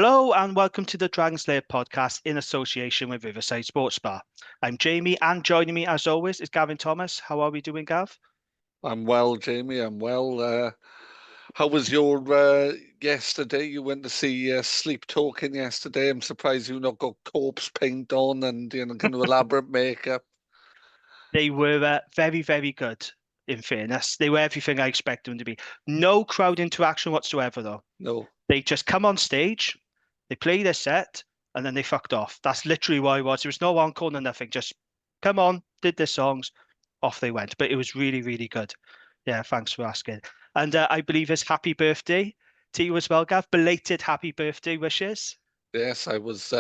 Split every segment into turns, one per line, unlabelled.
Hello and welcome to the Dragon Slayer podcast in association with Riverside Sports Bar. I'm Jamie and joining me as always is Gavin Thomas. How are we doing, Gav?
I'm well, Jamie. I'm well. How was your yesterday? You went to see Sleep Talking yesterday. I'm surprised you not got corpse paint on and kind of elaborate makeup.
They were very, very good, in fairness. They were everything I expected them to be. No crowd interaction whatsoever, though.
No,
They just come on stage, they play their set, and then they fucked off. That's literally what it was. There was no encore, no nothing. Just come on, did their songs, off they went. But it was really, really good. Yeah, thanks for asking. And I believe it's happy birthday to you as well, Gav. Belated happy birthday wishes.
yes, I was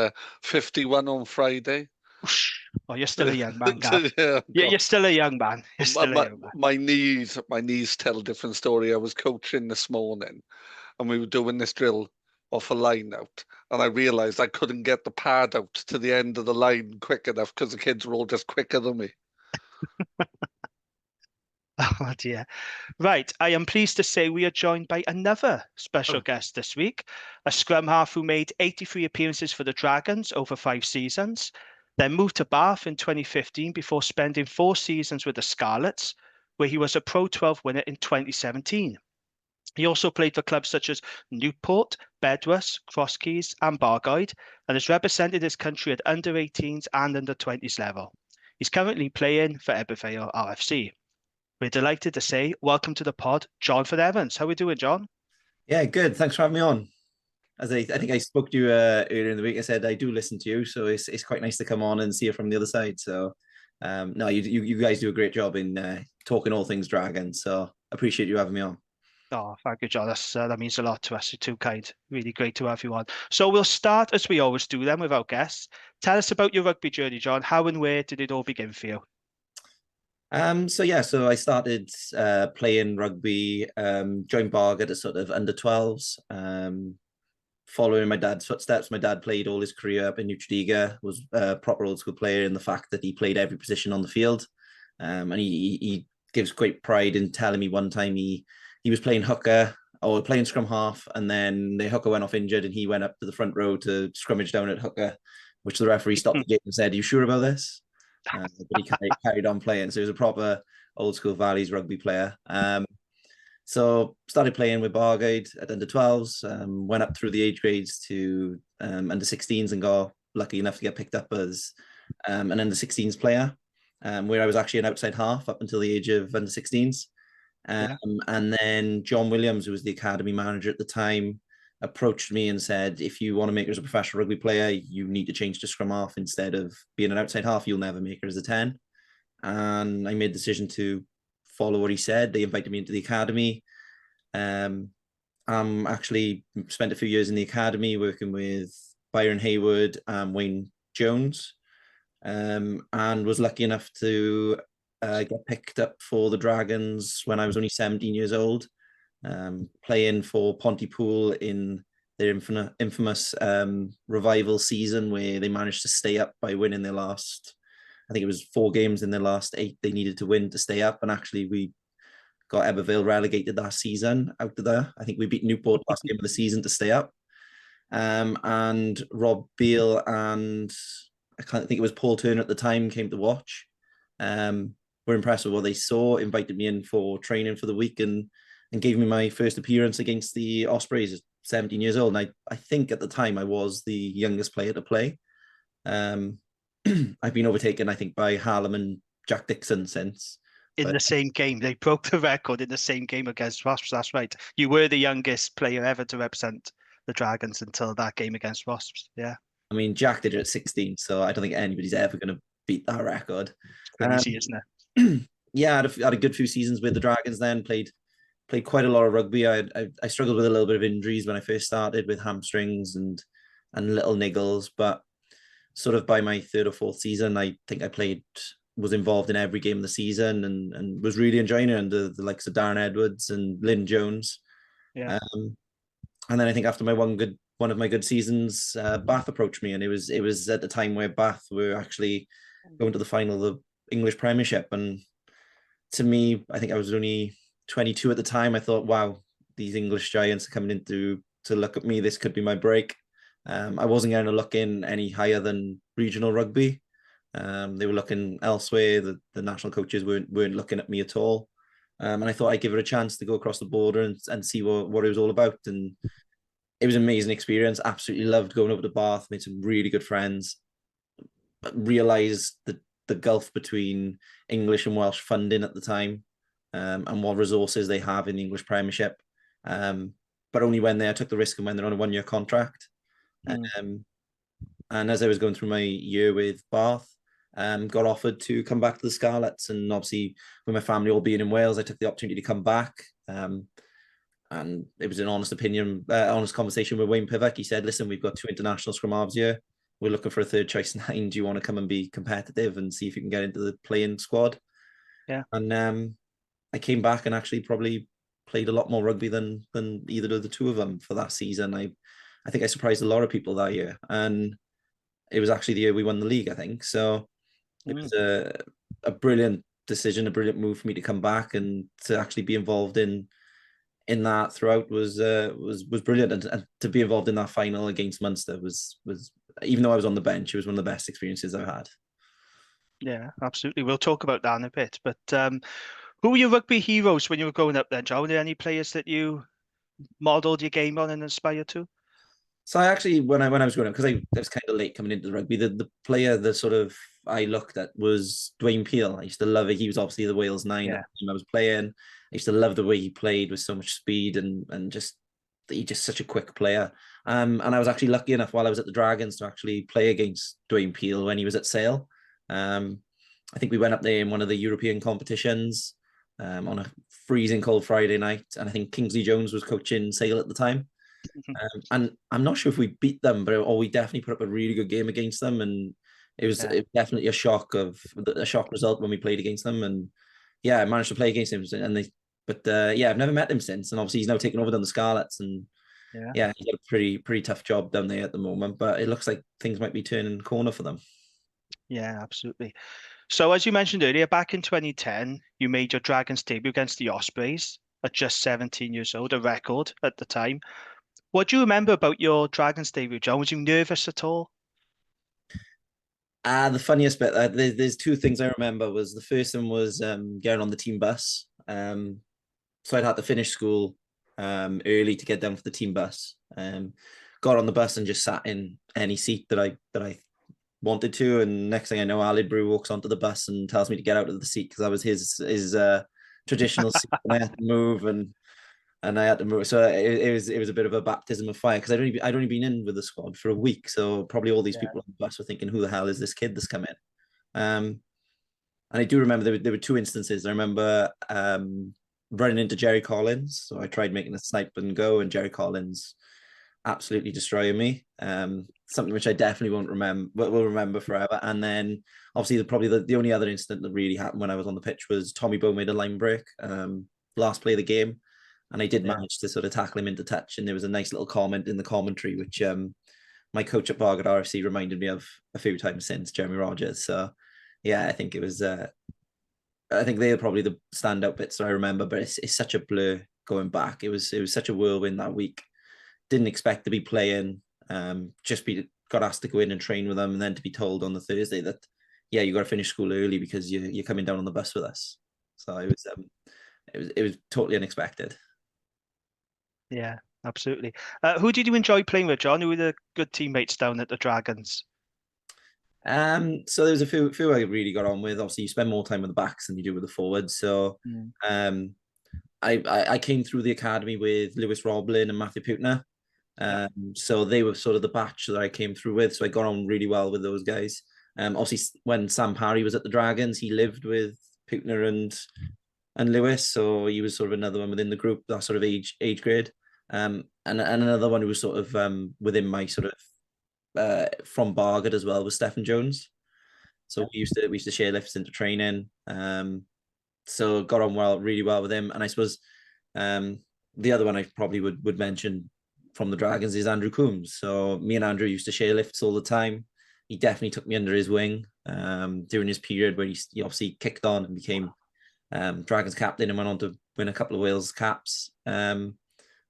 51 on Friday.
Whoosh. Oh, you're still a young man, Gav.
Yeah,
You're still a young man. You're
my,
still a
my
young man.
my knees tell a different story. I was coaching this morning, and we were doing this drill off a line out, and I realised I couldn't get the pad out to the end of the line quick enough because the kids were all just quicker than me.
Oh dear. Right, I am pleased to say we are joined by another special
Oh,
guest this week, a scrum half who made 83 appearances for the Dragons over 5 seasons, then moved to Bath in 2015 before spending 4 seasons with the Scarlets, where he was a Pro 12 winner in 2017. He also played for clubs such as Newport, Bedwas, Crosskeys, and Bargoed, and has represented his country at under 18s and under 20s level. He's currently playing for Ebbw Vale RFC. We're delighted to say welcome to the pod, Jonathan Evans. How are we doing, John?
Yeah, good. Thanks for having me on. As I think I spoke to you earlier in the week, I said I do listen to you, so it's quite nice to come on and see it from the other side. So, no, you guys do a great job in talking all things dragon. So, appreciate you having me on.
Oh, thank you, John. That means a lot to us. You're too kind. Really great to have you on. So we'll start as we always do then with our guests. Tell us about your rugby journey, John. How and where did it all begin for you?
So I started playing rugby, joined Bargoed at sort of under 12s, following my dad's footsteps. My dad played all his career up in Nutridiga, was a proper old school player in the fact that he played every position on the field. And he gives great pride in telling me one time he was playing hooker or playing scrum half, and then the hooker went off injured and he went up to the front row to scrummage down at hooker, which the referee stopped the game and said, "Are you sure about this?" But he carried on playing. So he was a proper old school Valleys rugby player. So started playing with Bargoed at under 12s, went up through the age grades to under 16s and got lucky enough to get picked up as an under 16s player, where I was actually an outside half up until the age of under 16s.
Yeah.
And then John Williams, who was the academy manager at the time, approached me and said, if you want to make her as a professional rugby player, you need to change to scrum half instead of being an outside half. You'll never make her as a 10. And I made the decision to follow what he said. They invited me into the academy. Actually spent a few years in the academy working with Byron Hayward and Wayne Jones, and was lucky enough to get picked up for the Dragons when I was only 17 years old. Playing for Pontypool in their infamous revival season where they managed to stay up by winning their last, I think it was 4 games in their last 8 they needed to win to stay up. And actually we got Ebbw Vale relegated that season out of there. I think we beat Newport last game of the season to stay up. And Rob Beale and I can't think it was Paul Turner at the time came to watch. Were impressed with what they saw, invited me in for training for the week and gave me my first appearance against the Ospreys at 17 years old. And I think at the time I was the youngest player to play. I've been overtaken, I think, by Harlem and Jack Dixon since.
In the same game. They broke the record in the same game against Wasps. That's right. You were the youngest player ever to represent the Dragons until that game against Wasps. Yeah.
I mean, Jack did it at 16, so I don't think anybody's ever going to beat that record.
Crazy, isn't
it? Yeah, I had a good few seasons with the Dragons then, played quite a lot of rugby. I struggled with a little bit of injuries when I first started with hamstrings and little niggles, but sort of by my 3rd or 4th season, I think was involved in every game of the season and was really enjoying it under the likes of Darren Edwards and Lynn Jones.
Yeah.
And then I think after one of my good seasons, Bath approached me, and it was at the time where Bath were actually going to the final of the English Premiership. And to me, I think I was only 22 at the time. I thought, wow, these English giants are coming in to look at me. This could be my break. I wasn't going to look in any higher than regional rugby. They were looking elsewhere. The national coaches weren't looking at me at all. And I thought I'd give it a chance to go across the border and see what it was all about. And it was an amazing experience. Absolutely loved going over to Bath, made some really good friends, realised the gulf between English and Welsh funding at the time, and what resources they have in the English Premiership. But only when I took the risk and when they're on a 1-year contract. And as I was going through my year with Bath, got offered to come back to the Scarlets, and obviously with my family all being in Wales, I took the opportunity to come back. And it was an honest conversation with Wayne Pivac. He said, "Listen, we've got 2 international scrum-halves here. We're looking for a third choice 9. Do you want to come and be competitive and see if you can get into the playing squad?"
Yeah.
And I came back and actually probably played a lot more rugby than either of the 2 of them for that season. I think I surprised a lot of people that year, and it was actually the year we won the league, I think. So it was a brilliant decision, a brilliant move for me to come back and to actually be involved in that throughout was brilliant. And to be involved in that final against Munster was even though I was on the bench, it was one of the best experiences I've had.
Yeah, absolutely. We'll talk about that in a bit. But who were your rugby heroes when you were growing up then, John? Were there any players that you modelled your game on and inspired to?
So I actually, when I was growing up, because I was kind of late coming into the rugby, the player that sort of I looked at was Dwayne Peel. I used to love it. He was obviously the Wales 9 at the time I was playing. I used to love the way he played with so much speed and just he's just such a quick player. And I was actually lucky enough while I was at the Dragons to actually play against Dwayne Peel when he was at Sale. I think we went up there in one of the European competitions on a freezing cold Friday night, and I think Kingsley Jones was coaching Sale at the time. And I'm not sure if we beat them, but we definitely put up a really good game against them, and it was definitely a shock result when we played against them. And yeah, I managed to play against him, and I've never met him since. And obviously he's now taken over on the Scarlets, and he's got a pretty tough job down there at the moment. But it looks like things might be turning the corner for them.
Yeah, absolutely. So as you mentioned earlier, back in 2010, you made your Dragons debut against the Ospreys at just 17 years old, a record at the time. What do you remember about your Dragons debut, John? Was you nervous at all?
The funniest bit, there's 2 things I remember. Was the first one was getting on the team bus. So I'd had to finish school early to get down for the team bus. Got on the bus and just sat in any seat that I wanted to. And next thing I know, Ali Brew walks onto the bus and tells me to get out of the seat because that was his traditional seat, and I had to move and I had to move. So it was a bit of a baptism of fire because I'd only been in with the squad for a week. So probably all these people on the bus were thinking, who the hell is this kid that's come in? And I do remember there were 2 instances. I remember running into Jerry Collins. So I tried making a snipe and go, and Jerry Collins absolutely destroying me. Something which I definitely will remember forever. And then obviously probably the only other incident that really happened when I was on the pitch was Tommy Bowe made a line break, last play of the game. And I did manage to sort of tackle him into touch. And there was a nice little comment in the commentary, which my coach at Bargard RFC reminded me of a few times since, Jeremy Rogers. So yeah, I think it was, I think they're probably the standout bits that I remember, but it's such a blur going back. It was such a whirlwind that week. Didn't expect to be playing, got asked to go in and train with them, and then to be told on the Thursday that, yeah, you got to finish school early because you're coming down on the bus with us. So it was totally unexpected.
Yeah, absolutely. Who did you enjoy playing with, John? Who were the good teammates down at the Dragons?
So there's a few I really got on with. Obviously, you spend more time with the backs than you do with the forwards. So I came through the academy with Lewis Roblin and Matthew Putner. So they were sort of the batch that I came through with. So I got on really well with those guys. Obviously, when Sam Parry was at the Dragons, he lived with Putner and Lewis, so he was sort of another one within the group, that sort of age grade. And another one who was sort of within my sort of from Bargard as well was Stephen Jones. So we used to share lifts into training. So got on really well with him. And I suppose the other one I probably would mention from the Dragons is Andrew Coombs. So me and Andrew used to share lifts all the time. He definitely took me under his wing during his period where he obviously kicked on and became Dragons captain and went on to win a couple of Wales caps.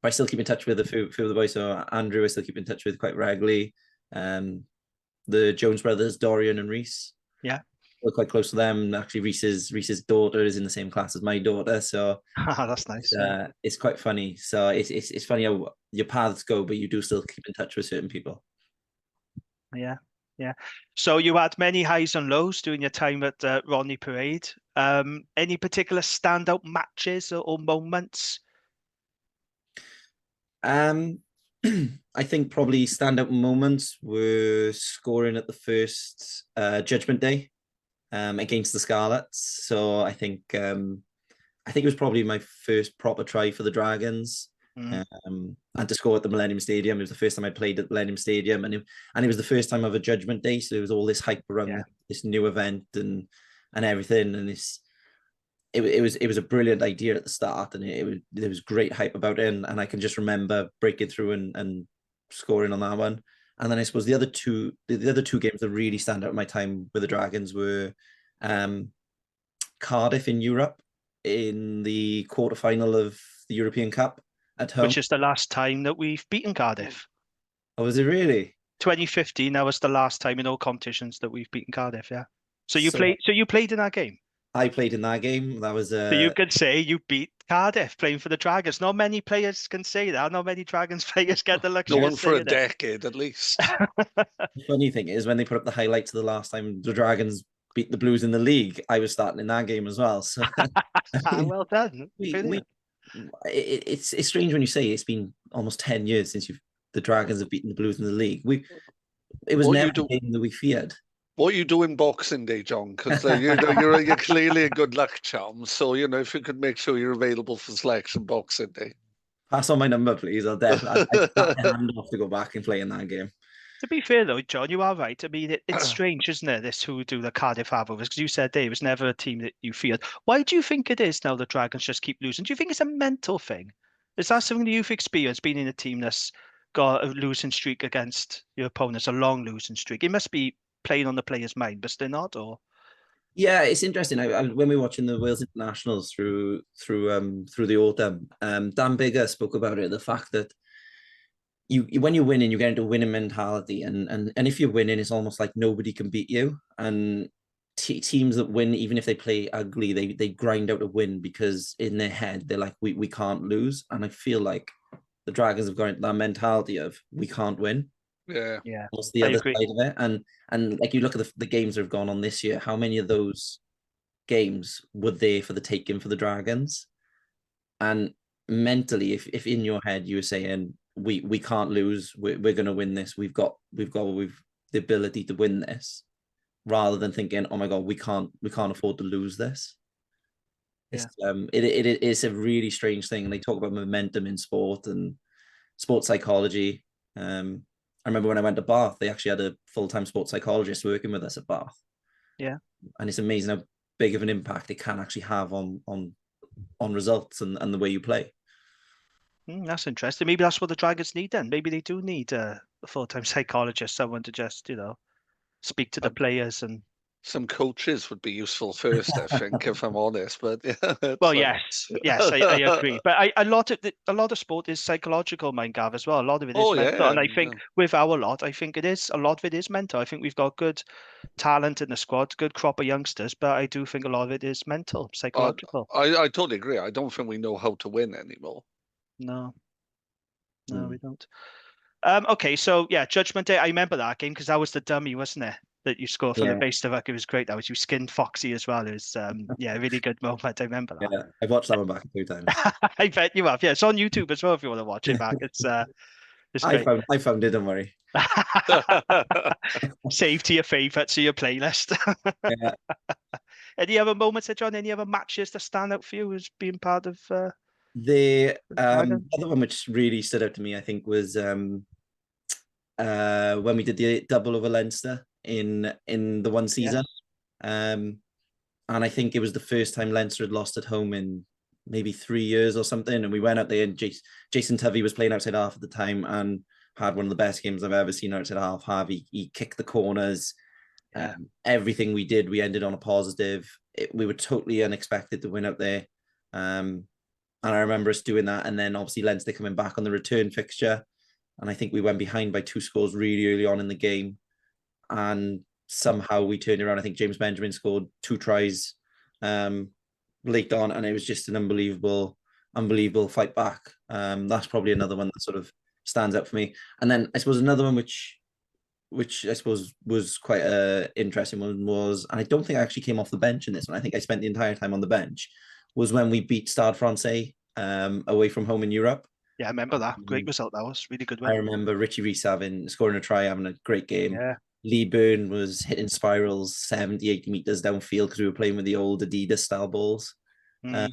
but I still keep in touch with a few of the boys. So Andrew, I still keep in touch with quite regularly. The Jones brothers, Dorian and Reese.
Yeah.
We're quite close to them. Actually, Reese's daughter is in the same class as my daughter, so
That's nice. Yeah.
it's quite funny. So it's funny how your paths go, but you do still keep in touch with certain people.
Yeah. Yeah. So you had many highs and lows during your time at Rodney Parade. Any particular standout matches or moments?
I think probably standout moments were scoring at the first Judgment Day against the Scarlets. So I think it was probably my first proper try for the Dragons. And to score at the Millennium Stadium. It was the first time I played at the Millennium Stadium, and it was the first time of a Judgment Day. So there was all this hype around this new event and everything, and it was a brilliant idea at the start, and there was great hype about it, and I can just remember breaking through and scoring on that one. And then I suppose the other two games that really stand out in my time with the Dragons were Cardiff in Europe in the quarterfinal of the European Cup at home.
Which is the last time that we've beaten Cardiff.
Oh, was it really?
2015, that was the last time in all competitions that we've beaten Cardiff, yeah. So you played in that game?
I played in that game. That was
So you could say you beat Cardiff playing for the Dragons. Not many players can say that. Not many Dragons players get the luxury.
No one for a decade, at least.
The funny thing is, when they put up the highlights of the last time the Dragons beat the Blues in the league, I was starting in that game as well. So
well done.
It's strange when you say it's been almost 10 years since the Dragons have beaten the Blues in the league. It was never a game that we feared.
What are you doing Boxing Day, John? Because you're clearly a good luck charm. So if you could make sure you're available for selection Boxing Day.
Pass on my number, please. I'll definitely hand off to go back and play in that game.
To be fair, though, John, you are right. I mean, it's strange, isn't it, this who do the Cardiff Havovers? Because you said it was never a team that you feared. Why do you think it is now the Dragons just keep losing? Do you think it's a mental thing? Is that something that you've experienced, being in a team that's got a losing streak against your opponents, a long losing streak? It must be playing on the player's mind, but they're not, or?
Yeah, it's interesting. When we were watching the Wales internationals through the autumn, Dan Bigger spoke about it, the fact that when you're winning, you get into a winning mentality, and if you're winning, it's almost like nobody can beat you. And teams that win, even if they play ugly, they grind out a win because in their head they're like, we can't lose. And I feel like the Dragons have got into that mentality of we can't win.
Yeah.
What's the other side of it? And like you look at the games that have gone on this year, how many of those games were there for the taking for the Dragons? And mentally, if in your head you were saying we can't lose, we're going to win this, we've got the ability to win this, rather than thinking, oh my god, we can't afford to lose this. It's it is a really strange thing, and they talk about momentum in sport and sports psychology. I remember when I went to Bath, they actually had a full-time sports psychologist working with us at Bath.
Yeah.
And it's amazing how big of an impact it can actually have on results and the way you play.
That's interesting. Maybe that's what the Dragons need then. Maybe they do need a full-time psychologist, someone to just, speak to the players. And
some coaches would be useful first, I think, if I'm honest. But
well, yes, I agree. But a lot of sport is psychological, mind, Gav, as well. A lot of it is mental, and I think with our lot, I think a lot of it is mental. I think we've got good talent in the squad, good crop of youngsters, but I do think a lot of it is mental, psychological.
I totally agree. I don't think we know how to win anymore.
No, we don't. Okay, so Judgment Day. I remember that game because that was the dummy, wasn't it? That you scored for the base to It was great. That was you skinned Foxy as well. It was a really good moment. I remember that.
Yeah, I've watched that one back a few times.
I bet you have. Yeah, it's on YouTube as well if you want to watch it back. It's great.
I found it. Don't worry.
Save to your favourites to your playlist.
Yeah.
Any other moments, John? Any other matches that stand out for you as being part of?
The other one which really stood out to me, I think, was when we did the double over Leinster in the one season. Yes. And I think it was the first time Leinster had lost at home in maybe 3 years or something. And we went out there, and Jason Tovey was playing outside half at the time and had one of the best games I've ever seen outside half. He kicked the corners. Everything we did, we ended on a positive. We were totally unexpected to win out there. And I remember us doing that, and then obviously Leinster coming back on the return fixture, and I think we went behind by 2 scores really early on in the game, and somehow we turned around. I think James Benjamin scored 2 tries late on, and it was just an unbelievable fight back. That's probably another one that sort of stands out for me. And then I suppose another one which I suppose was quite a interesting one was, and I don't think I actually came off the bench in this one. I think I spent the entire time on the bench, was when we beat Stade Francais away from home in Europe.
Yeah, I remember that. Great result. That was really good one.
I remember Richie Rees scoring a try, having a great game.
Yeah.
Lee Byrne was hitting spirals 70, 80 meters downfield because we were playing with the old Adidas style balls. And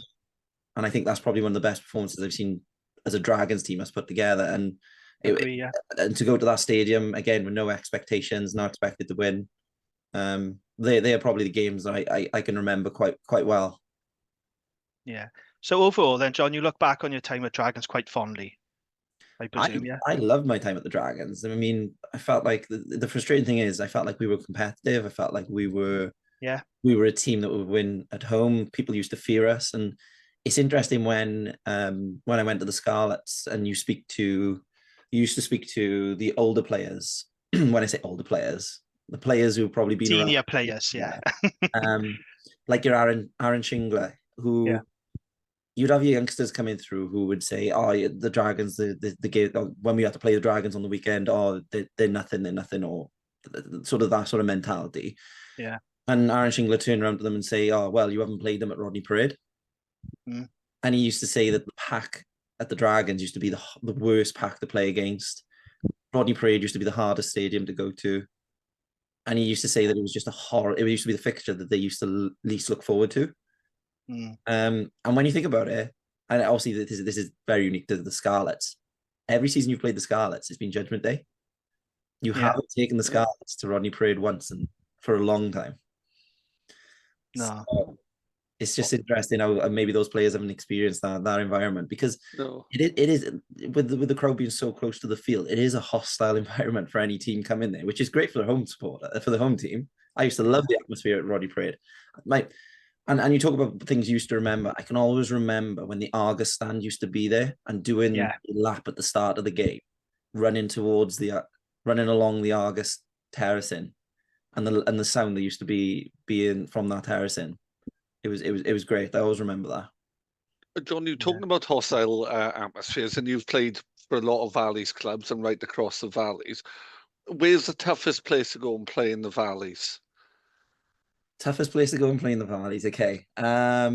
I think that's probably one of the best performances I've seen as a Dragons team has put together. And and to go to that stadium again with no expectations, not expected to win. They are probably the games that I can remember quite well.
Yeah. So overall, then, John, you look back on your time at Dragons quite fondly, I presume.
I loved my time at the Dragons. I mean, I felt like the frustrating thing is I felt like we were competitive. I felt like we were a team that would win at home. People used to fear us, and it's interesting when I went to the Scarlets and you used to speak to the older players. When I say older players, the players who've probably been
senior
around,
players,
like your Aaron Shingler, who you'd have your youngsters coming through who would say, "Oh, the Dragons, the game when we had to play the Dragons on the weekend, oh, they're nothing, or sort of that sort of mentality."
Yeah.
And Aaron Shingler turned around to them and say, "Oh, well, you haven't played them at Rodney Parade." And he used to say that the pack at the Dragons used to be the worst pack to play against. Rodney Parade used to be the hardest stadium to go to. And he used to say that it was just it used to be the fixture that they used to least look forward to. And when you think about it, and obviously this is very unique to the Scarlets, every season you've played the Scarlets, it's been Judgment Day. You haven't taken the Scarlets to Rodney Parade once and for a long time.
No.
So it's just interesting how maybe those players haven't experienced that environment, because it is with the crowd being so close to the field, it is a hostile environment for any team coming there, which is great for the home supporter, for the home team. I used to love the atmosphere at Rodney Parade. And you talk about things you used to remember. I can always remember when the Argus stand used to be there and doing the lap at the start of the game, running along the Argus terracing, and the sound that used to be being from that terracing. It was great. I always remember that.
John, you're talking about hostile atmospheres, and you've played for a lot of Valleys clubs and right across the Valleys. Where's the toughest place to go and play in the Valleys?
Toughest place to go and play in the Valleys. Okay. Are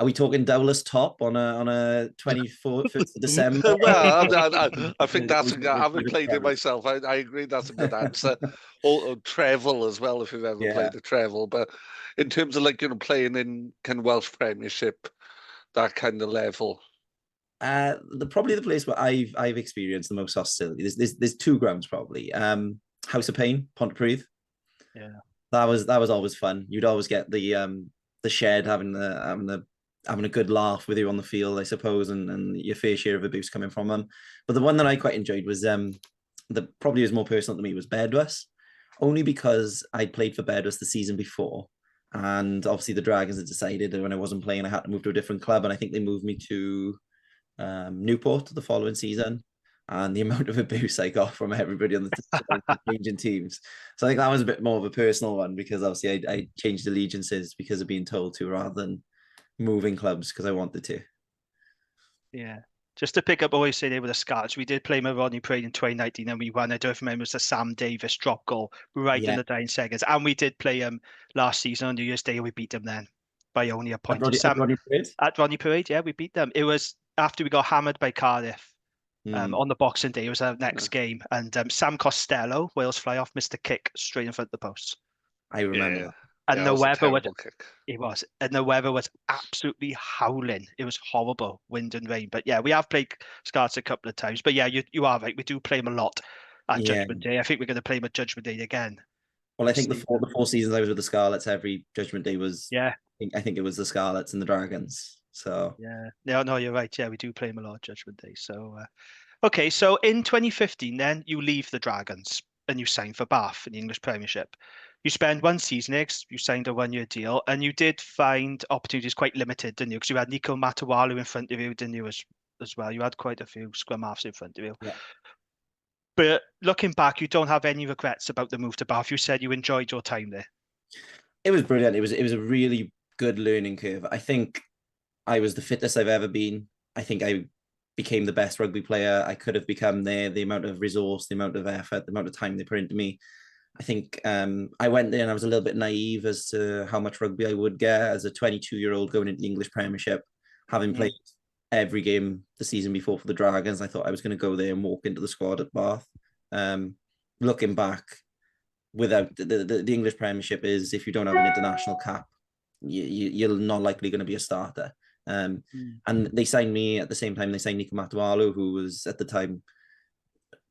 we talking Dowless Top on a 24th of December?
Well, I think that's I haven't played it myself. I agree that's a good answer. Or Trevel as well, if you've ever played the Trevel. But in terms of playing in kind of Welsh Premiership, that kind of level.
Probably the place where I've experienced the most hostility. There's 2 grounds probably. House of Pain, Pontypridd.
Yeah.
That was always fun. You'd always get the shed having a good laugh with you on the field, I suppose, and your fair share of abuse coming from them. But the one that I quite enjoyed was that probably was more personal to me was Bedwas, only because I played for Bedwas the season before, and obviously the Dragons had decided that when I wasn't playing, I had to move to a different club, and I think they moved me to Newport the following season. And the amount of abuse I got from everybody on the changing teams. So I think that was a bit more of a personal one, because obviously I changed allegiances because of being told to, rather than moving clubs because I wanted to.
Yeah. Just to pick up what you say there with the Scarlets, we did play with Rodney Parade in 2019 and we won. I don't remember, it was the Sam Davis drop goal right in the dying seconds. And we did play last season on New Year's Day, and we beat them then by only a point.
At
Rodney Parade, we beat them. It was after we got hammered by Cardiff. On the Boxing Day, it was our next game, and Sam Costello, Wales fly-off, missed a kick straight in front of the post.
I remember that.
And the weather was absolutely howling. It was horrible, wind and rain. But we have played Scarlets a couple of times. But you are right, we do play them a lot at Judgment Day. I think we're going to play them at Judgment Day again.
Well, I think the 4 seasons I was with the Scarlets, every Judgment Day was I think it was the Scarlets and the Dragons. So
no, you're right. We do play them a lot at Judgment Day. So okay, so in 2015, then you leave the Dragons and you sign for Bath in the English Premiership. you spend one season here, 'cause you signed a 1-year deal, and you did find opportunities quite limited, didn't you? Because you had Nico Matawalu in front of you, didn't you, as well? You had quite a few scrum halves in front of you.
Yeah.
But looking back, you don't have any regrets about the move to Bath. You said you enjoyed your time there.
It was brilliant. It was a really good learning curve. I think I was the fittest I've ever been. I think I became the best rugby player I could have become there. The amount of resource, the amount of effort, the amount of time they put into me. I think I went there and I was a little bit naive as to how much rugby I would get as a 22-year-old going into the English Premiership, having played every game the season before for the Dragons. I thought I was going to go there and walk into the squad at Bath. Looking back, without the English Premiership is, if you don't have an international cap, you're not likely going to be a starter. And they signed me at the same time they signed Nico Matawalu, who was at the time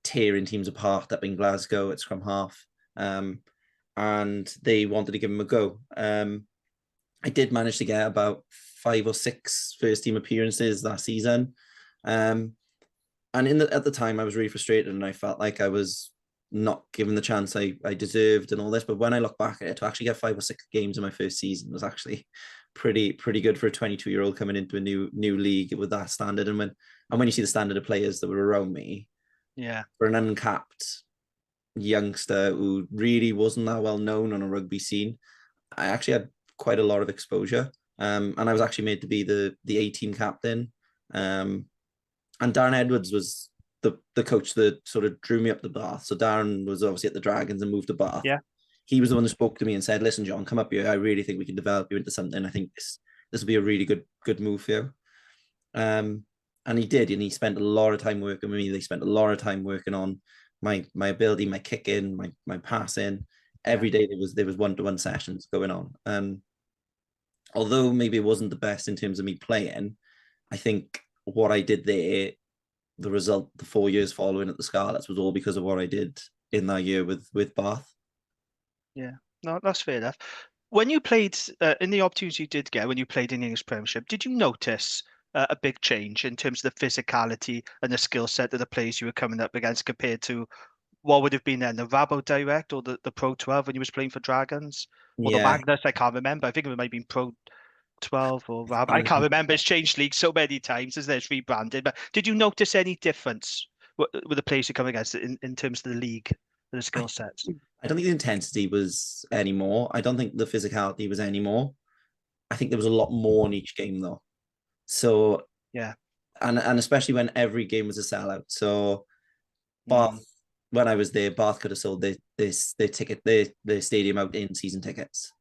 tearing teams apart up in Glasgow at scrum-half. And they wanted to give him a go. I did manage to get about 5 or 6 first-team appearances that season. And at the time, I was really frustrated and I felt like I was not given the chance I deserved and all this. But when I look back at it, to actually get 5 or 6 games in my first season was actually pretty good for a 22-year-old coming into a new league with that standard. And when you see the standard of players that were around me, for an uncapped youngster who really wasn't that well known on a rugby scene, I actually had quite a lot of exposure. And I was actually made to be the A-team captain. And Darren Edwards was the coach that sort of drew me up to Bath. So Darren was obviously at the Dragons and moved to Bath.
Yeah.
He was the one that spoke to me and said, "Listen, John, come up here. I really think we can develop you into something. I think this will be a really good move for you." And he did, and he spent a lot of time working with me. They spent a lot of time working on my ability, my kicking, my passing. Every day there was one-to-one sessions going on. Although maybe it wasn't the best in terms of me playing, I think what I did there, the result, the 4 years following at the Scarlets, was all because of what I did in that year with Bath.
Yeah, no, that's fair enough. When you played in the opportunities you did get when you played in the English Premiership, did you notice a big change in terms of the physicality and the skill set of the players you were coming up against compared to what would have been then the Rabo Direct or the Pro 12 when you was playing for Dragons? Or the Magnus, I can't remember. I think it might have been Pro 12 or Rabo. I can't remember. It's changed leagues so many times, isn't it? It's rebranded. But did you notice any difference with the players you come against in terms of the league and the skill sets?
I don't think the intensity was any more. I don't think the physicality was any more. I think there was a lot more in each game though. So
yeah,
and especially when every game was a sellout. So Bath, when I was there, Bath could have sold their stadium out in season tickets.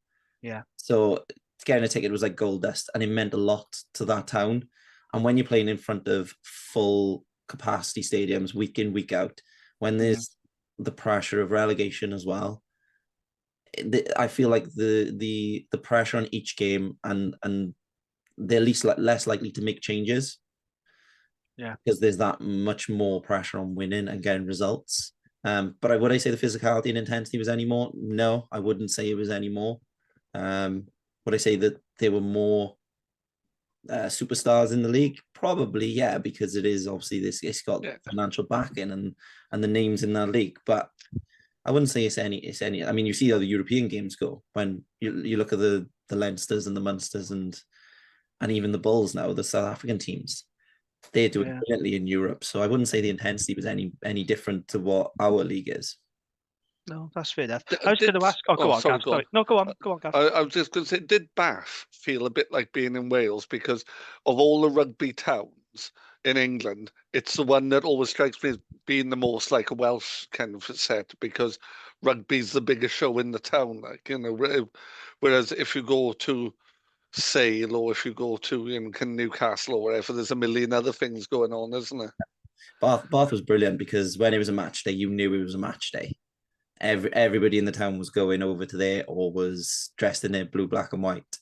Yeah.
So getting a ticket was like gold dust, and it meant a lot to that town. And when you're playing in front of full capacity stadiums week in, week out, when there's the pressure of relegation as well, I feel like the pressure on each game and they're less likely to make changes.
Yeah,
because there's that much more pressure on winning and getting results. But would I say the physicality and intensity was any more? No, I wouldn't say it was any more. Would I say that there were more superstars in the league? Probably, yeah, because it is obviously it's got financial backing and the names in that league. But I wouldn't say it's any. I mean, you see how the European games go when you look at the Leinsters and the Munsters and even the Bulls now, the South African teams. They're doing brilliantly in Europe. So I wouldn't say the intensity was any different to what our league is.
No, that's fair enough. I was going to ask. Oh, go on, Gav. Sorry. No, go on, Gav.
I was just going to say, did Bath feel a bit like being in Wales? Because of all the rugby towns in England, it's the one that always strikes me as being the most like a Welsh kind of set, because rugby's the biggest show in the town. Like, you know, whereas if you go to Sale or if you go to Newcastle or whatever, there's a million other things going on, isn't there?
Bath was brilliant because when it was a match day, you knew it was a match day. Everybody in the town was going over to there or was dressed in their blue, black, and white.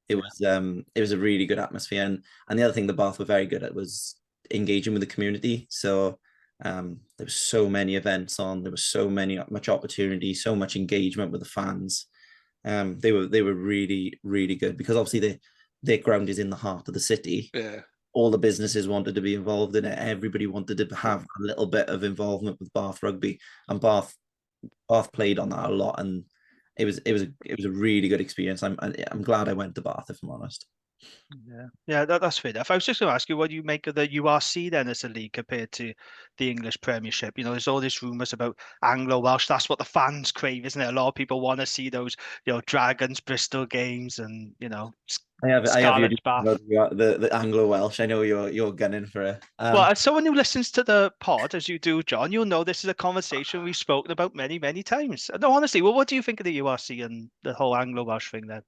It was a really good atmosphere, and the other thing the Bath were very good at was engaging with the community. So there were so many events on, there was so much opportunity, so much engagement with the fans. They were really, really good because obviously their ground is in the heart of the city.
Yeah.
All the businesses wanted to be involved in it. Everybody wanted to have a little bit of involvement with Bath rugby, and Bath played on that a lot. And it was a really good experience. I'm glad I went to Bath, if I'm honest.
Yeah, that's fair enough. I was just going to ask you, what do you make of the URC then as a league compared to the English Premiership? You know, there's all these rumours about Anglo-Welsh. That's what the fans crave, isn't it? A lot of people want to see those, Dragons Bristol games and,
I have heard you
Scarlets Bath.
about the Anglo-Welsh. I know you're gunning for it.
Well, as someone who listens to the pod, as you do, John, you'll know this is a conversation we've spoken about many, many times. No, honestly, well, what do you think of the URC and the whole Anglo-Welsh thing then?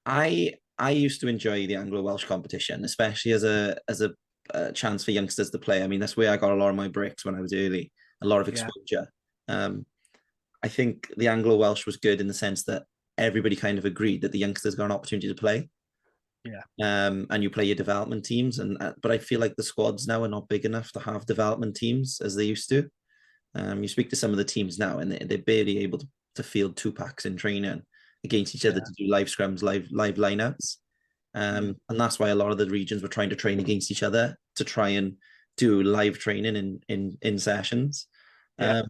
I used to enjoy the Anglo-Welsh competition, especially as a chance for youngsters to play. I mean, that's where I got a lot of my breaks when I was early, a lot of exposure. I think the Anglo-Welsh was good in the sense that everybody kind of agreed that the youngsters got an opportunity to play.
Yeah.
And you play your development teams, but I feel like the squads now are not big enough to have development teams as they used to. You speak to some of the teams now, and they're barely able to field 2-packs in training against each other to do live scrums, live lineouts. And that's why a lot of the regions were trying to train against each other to try and do live training in sessions.
Yeah.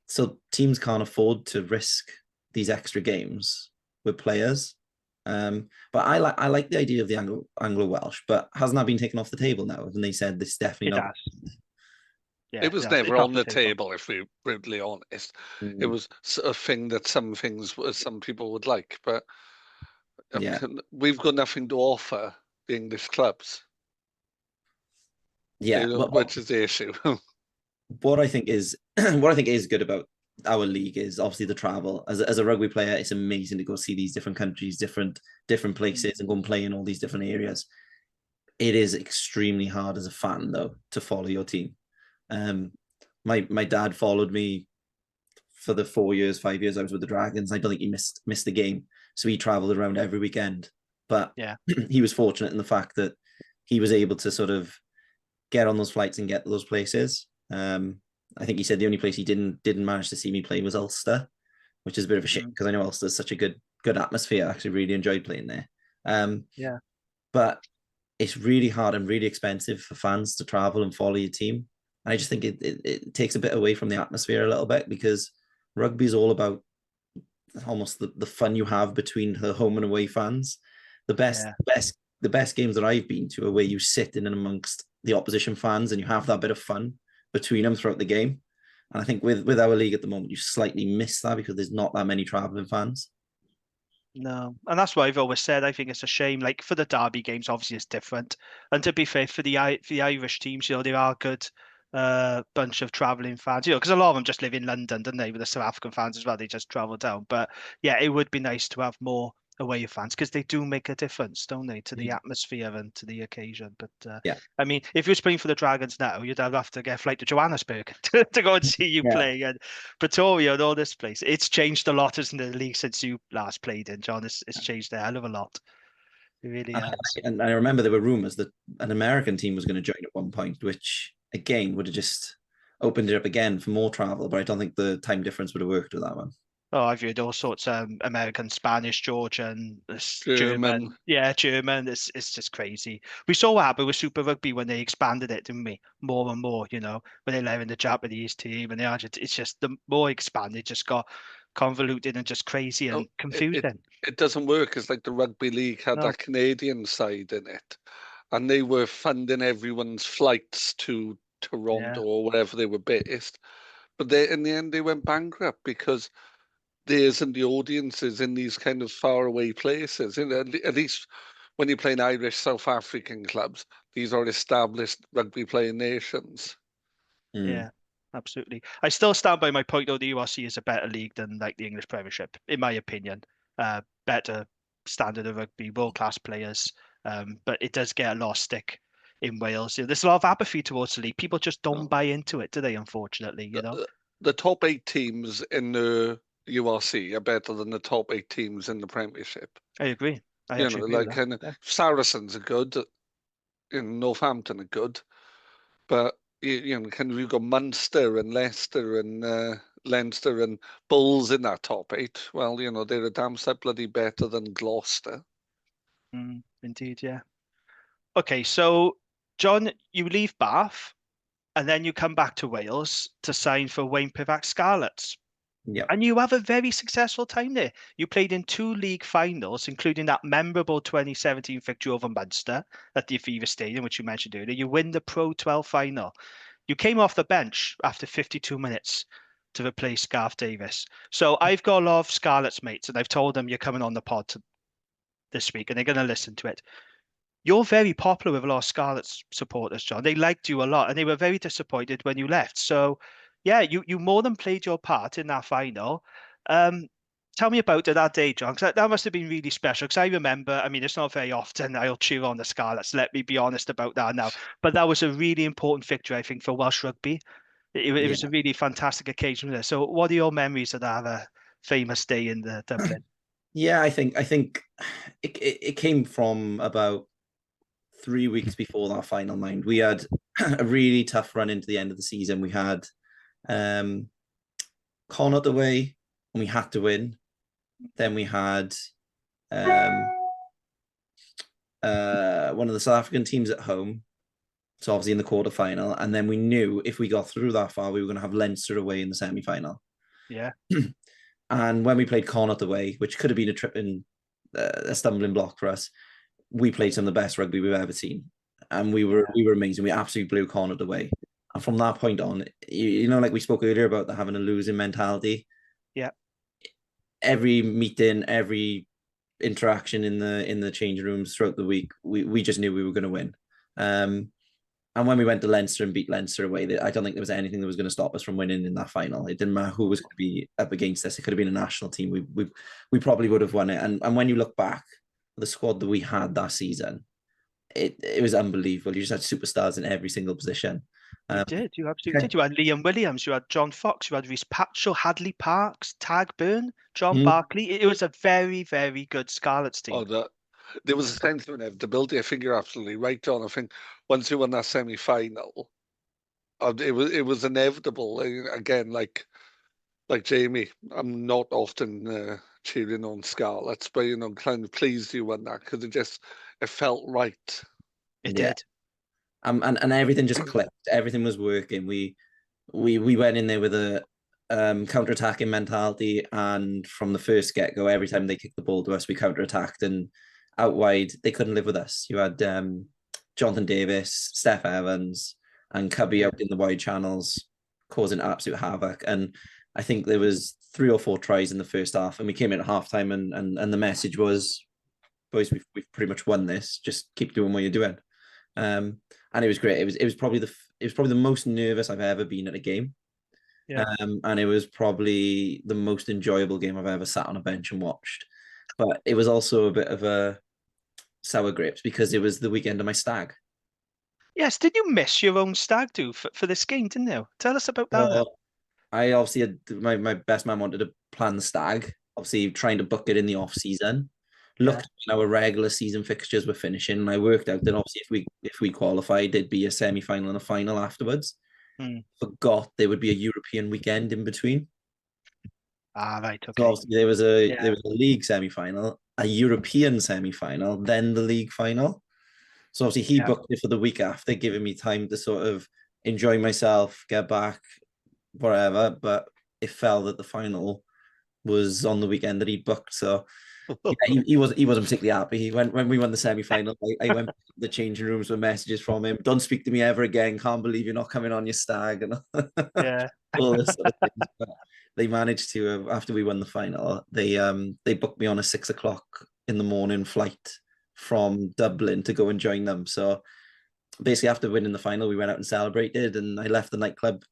So teams can't afford to risk these extra games with players. But I like the idea of the Anglo-Welsh, but hasn't that been taken off the table now? And they said this definitely
It
not.
has. Yeah,
It was
it's
never
off
on the table, if we're brutally honest. It was a thing that some people would like, but
Yeah.
we've got nothing to offer the English clubs.
Yeah,
which is the issue.
what I think is good about our league is obviously the travel. As a rugby player, it's amazing to go see these different countries, different places, and go and play in all these different areas. It is extremely hard as a fan, though, to follow your team. My dad followed me for the 5 years I was with the Dragons. I don't think he missed the game, so he traveled around every weekend. But
yeah,
he was fortunate in the fact that he was able to sort of get on those flights and get to those places. I think he said the only place he didn't manage to see me play was Ulster, which is a bit of a shame because I know Ulster is such a good atmosphere. I actually really enjoyed playing there.
Yeah,
but it's really hard and really expensive for fans to travel and follow your team. And I just think it takes a bit away from the atmosphere a little bit, because rugby is all about almost the fun you have between the home and away fans. The best games that I've been to are where you sit in and amongst the opposition fans and you have that bit of fun between them throughout the game. And I think with our league at the moment, you slightly miss that because there's not that many traveling fans.
No, and that's why I've always said I think it's a shame. Like for the derby games, obviously it's different, and to be fair, for the Irish teams, they are a good bunch of travelling fans. Because a lot of them just live in London, don't they? With the South African fans as well, they just travel down. But yeah, it would be nice to have more away fans because they do make a difference, don't they, to the atmosphere and to the occasion. But
yeah,
I mean, if you're playing for the Dragons now, you'd have to get a flight to Johannesburg to go and see you play, and Pretoria and all this place. It's changed a lot, isn't it, the league since you last played in, John? It's changed a hell of a lot. It really has.
And I remember there were rumours that an American team was going to join at one point, which again would have just opened it up again for more travel. But I don't think the time difference would have worked with that one.
Oh, I've heard all sorts of American, Spanish, Georgian,
German.
Yeah, German. It's just crazy. We saw what happened with Super Rugby when they expanded it, didn't we? More and more, when they let in the Japanese team and it's just the more expanded, just got convoluted and just crazy and confusing.
It doesn't work. It's like the rugby league had that Canadian side in it, and they were funding everyone's flights to Toronto or wherever they were based. But in the end, they went bankrupt because there isn't the audiences in these kind of faraway places. At least when you're playing Irish, South African clubs, these are established rugby playing nations.
Yeah, absolutely. I still stand by my point, though. The URC is a better league than like the English Premiership, in my opinion. Better standard of rugby, world-class players. But it does get a lot of stick in Wales. There's a lot of apathy towards the league. People just don't buy into it, do they? Unfortunately,
The top 8 teams in the URC are better than the top 8 teams in the Premiership.
I agree. I agree with that.
Saracens are good, Northampton are good, but you've got Munster and Leicester and Leinster and Bulls in that top 8. Well, they're a damn sight bloody better than Gloucester.
Indeed, yeah. Okay, so John, you leave Bath, and then you come back to Wales to sign for Wayne Pivac Scarlets.
Yeah.
And you have a very successful time there. You played in 2 league finals, including that memorable 2017 victory over Munster at the Aviva Stadium, which you mentioned earlier. You win the Pro 12 final. You came off the bench after 52 minutes to replace Garth Davis. So I've got a lot of Scarlets mates, and I've told them you're coming on the pod this week, and they're going to listen to it. You're very popular with a lot of Scarlets supporters, John. They liked you a lot, and they were very disappointed when you left. So, yeah, you more than played your part in that final. Tell me about that day, John, because that must have been really special. Because I remember, I mean, it's not very often I'll cheer on the Scarlets. Let me be honest about that now. But that was a really important victory, I think, for Welsh rugby. It was a really fantastic occasion there. So, what are your memories of that famous day in the Dublin?
Yeah, I think it came from about 3 weeks before that final, mind. We had a really tough run into the end of the season. We had Connacht away, and we had to win. Then we had one of the South African teams at home, so obviously in the quarterfinal. And then we knew if we got through that far, we were going to have Leinster away in the semi-final.
Yeah.
And when we played Connacht away, which could have been a trip in a stumbling block for us, we played some of the best rugby we've ever seen, and we were amazing. We absolutely blew Connacht away, and from that point on, you know, like we spoke earlier about having a losing mentality.
Yeah.
Every meeting, every interaction in the changing rooms throughout the week, we just knew we were going to win. And when we went to Leinster and beat Leinster away, I don't think there was anything that was going to stop us from winning in that final. It didn't matter who was going to be up against us. It could have been a national team. We probably would have won it. And when you look back, the squad that we had that season, it was unbelievable. You just had superstars in every single position.
You did. You absolutely did. You had Liam Williams, you had John Fox, you had Rhys Patchell, Hadley Parks, Tag Byrne, John Barkley. It was a very, very good Scarlets team.
There was a sense of inevitability. I think you're absolutely right, John. I think once you won that semi-final, it was inevitable. Again, like Jamie, I'm not often cheering on Scarlets, but I'm kind of pleased you won that because it felt right.
It did.
And everything just clicked. Everything was working. We went in there with a counter-attacking mentality, and from the first get-go, every time they kicked the ball to us, we counter-attacked, and out wide, they couldn't live with us. You had Jonathan Davis, Steph Evans, and Cubby out in the wide channels, causing absolute havoc. And I think there was 3 or 4 tries in the first half, and we came in at halftime, and the message was, boys, we've pretty much won this. Just keep doing what you're doing. And it was great. It was probably the most nervous I've ever been at a game.
Yeah.
And it was probably the most enjoyable game I've ever sat on a bench and watched. But it was also a bit of a sour grapes because it was the weekend of my stag.
Yes, did you miss your own stag do for this game, didn't you? Tell us about that.
I obviously had my best man wanted to plan the stag, obviously trying to book it in the off season. Looked at our regular season fixtures were finishing, and I worked out that obviously if we qualified, there'd be a semi-final and a final afterwards. Forgot there would be a European weekend in between.
Right, okay.
So obviously there was a league semi-final, a European semi-final, then the league final. So obviously he booked it for the week after, giving me time to sort of enjoy myself, get back, whatever. But it fell that the final was on the weekend that he booked. So yeah, he wasn't particularly happy. When we won the semi-final, I went to the changing rooms with messages from him. Don't speak to me ever again. Can't believe you're not coming on your stag, and all this sort of things. But they managed to, after we won the final, they booked me on a 6 o'clock in the morning flight from Dublin to go and join them. So basically, after winning the final, we went out and celebrated, and I left the nightclub,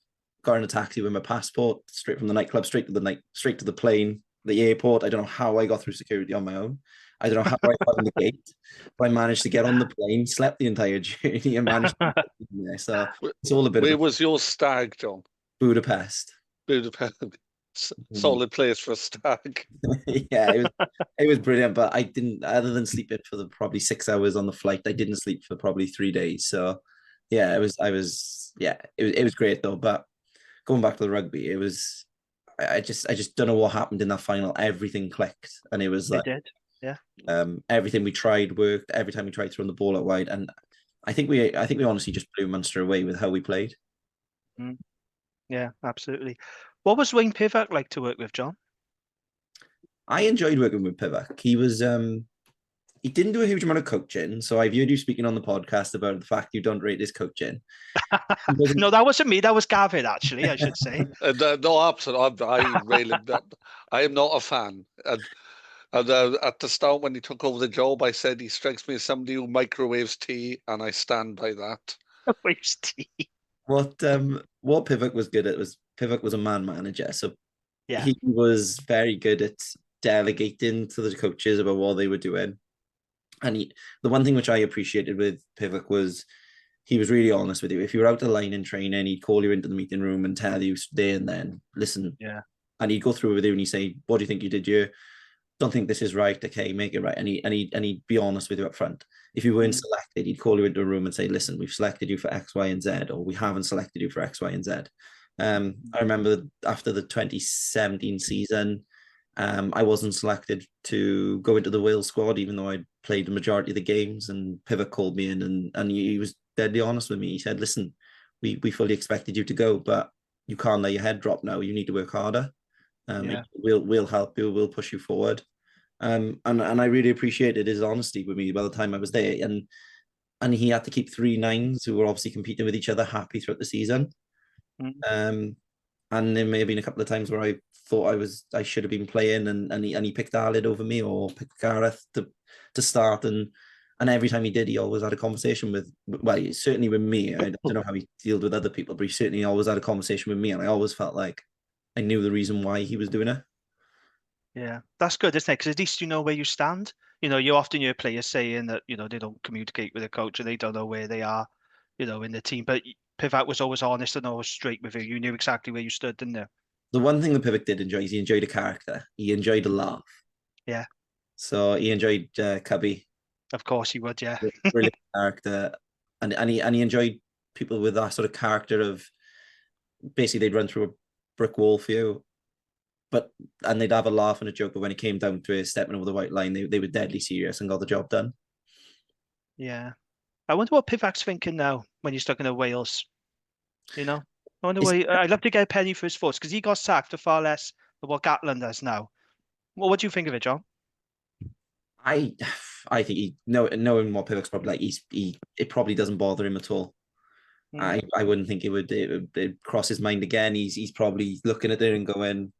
got in a taxi with my passport, straight from the nightclub, straight to the plane, the airport. I don't know how I got through security on my own. I don't know how I found the gate, but I managed to get on the plane, slept the entire journey, and managed to get in there. So it's all a bit.
Where was your stag, John?
Budapest.
Solid place for a stag.
Yeah, it was brilliant, but I didn't, other than sleeping for probably 6 hours on the flight, I didn't sleep for probably 3 days. So yeah, it was great though. But going back to the rugby, I just don't know what happened in that final. Everything clicked, and it was like
it did. Yeah.
Everything we tried worked. Every time we tried throwing the ball out wide, and I think we honestly just blew Munster away with how we played.
Yeah, absolutely. What was Wayne Pivac like to work with, John?
I enjoyed working with Pivac. He didn't do a huge amount of coaching, so I've heard you speaking on the podcast about the fact you don't rate his coaching.
No, that wasn't me. That was Gavin, actually, I should say.
No, absolutely. I am not a fan. And at the start, when he took over the job, I said he strikes me as somebody who microwaves tea, and I stand by that.
Waste tea.
What Pivac was good at was Pivac was a man manager, so
Yeah.
he was very good at delegating to the coaches about what they were doing. And the one thing which I appreciated with Pivac was he was really honest with you. If you were out of line in training, he'd call you into the meeting room and tell you there and then, listen.
Yeah.
And he'd go through with you and he'd say, what do you think you did here? Don't think this is right. Okay, make it right. And he'd be honest with you up front. If you weren't selected, he'd call you into a room and say, listen, we've selected you for X, Y, and Z, or we haven't selected you for X, Y, and Z. I remember after the 2017 season, I wasn't selected to go into the Wales squad, even though I played the majority of the games. And Pivac called me in, and he was deadly honest with me. He said, "Listen, we fully expected you to go, but you can't let your head drop now. You need to work harder. We'll help you. We'll push you forward." And I really appreciated his honesty with me by the time I was there. And he had to keep 3 nines who were obviously competing with each other happy throughout the season. And there may have been a couple of times where I thought I should have been playing, and he picked Aled over me or picked Gareth to start, and every time he did, he always had a conversation with, well, certainly with me. I don't know how he dealt with other people, but he certainly always had a conversation with me, and I always felt like I knew the reason why he was doing it.
Yeah, that's good, isn't it? Because at least you know where you stand. You often hear players saying that, they don't communicate with a coach and they don't know where they are, in the team. But Pivac was always honest and always straight with you. You knew exactly where you stood, didn't you?
The one thing that Pivac did enjoy is he enjoyed a character. He enjoyed a laugh.
Yeah.
So he enjoyed Cubby.
Of course he would, yeah.
Brilliant character. And he enjoyed people with that sort of character of basically they'd run through a brick wall for you, and they'd have a laugh and a joke, but when it came down to it, stepping over the white line, they were deadly serious and got the job done.
Yeah. I wonder what Pivac's thinking now when he's stuck in Wales. I wonder I'd love to get a penny for his thoughts, because he got sacked for far less than what Gatland does now. Well, what do you think of it, John?
I think knowing what Pivac's probably like, it probably doesn't bother him at all. I wouldn't think it would cross his mind again. He's probably looking at it and going,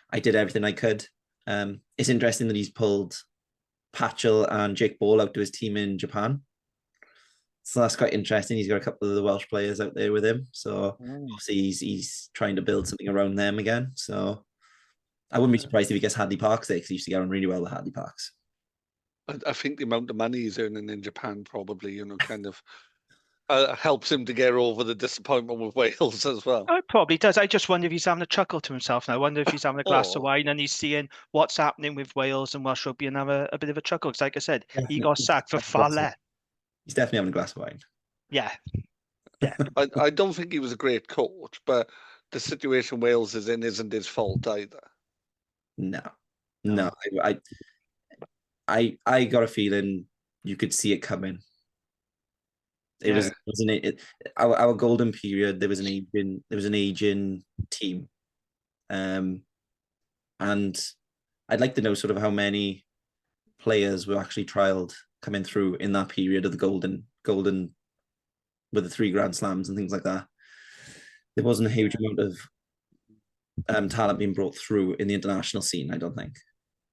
I did everything I could. It's interesting that he's pulled Patchell and Jake Ball out to his team in Japan. So that's quite interesting. He's got a couple of the Welsh players out there with him. So obviously he's trying to build something around them again. So I wouldn't be surprised if he gets Hadley Parks there, because he used to get on really well with Hadley Parks.
I think the amount of money he's earning in Japan probably, kind of helps him to get over the disappointment with Wales as well.
Oh, it probably does. I just wonder if he's having a chuckle to himself now. I wonder if he's having a glass of wine and he's seeing what's happening with Wales and Welsh rugby and have a bit of a chuckle. Because like I said, he got sacked for far less.
He's definitely having a glass of wine.
Yeah.
I don't think he was a great coach, but the situation Wales is in isn't his fault either. No.
I got a feeling you could see it coming. Our golden period. There was an aging team, and I'd like to know sort of how many players were actually trialed coming through in that period of the golden with the 3 Grand Slams and things like that. There wasn't a huge amount of talent being brought through in the international scene, I don't think.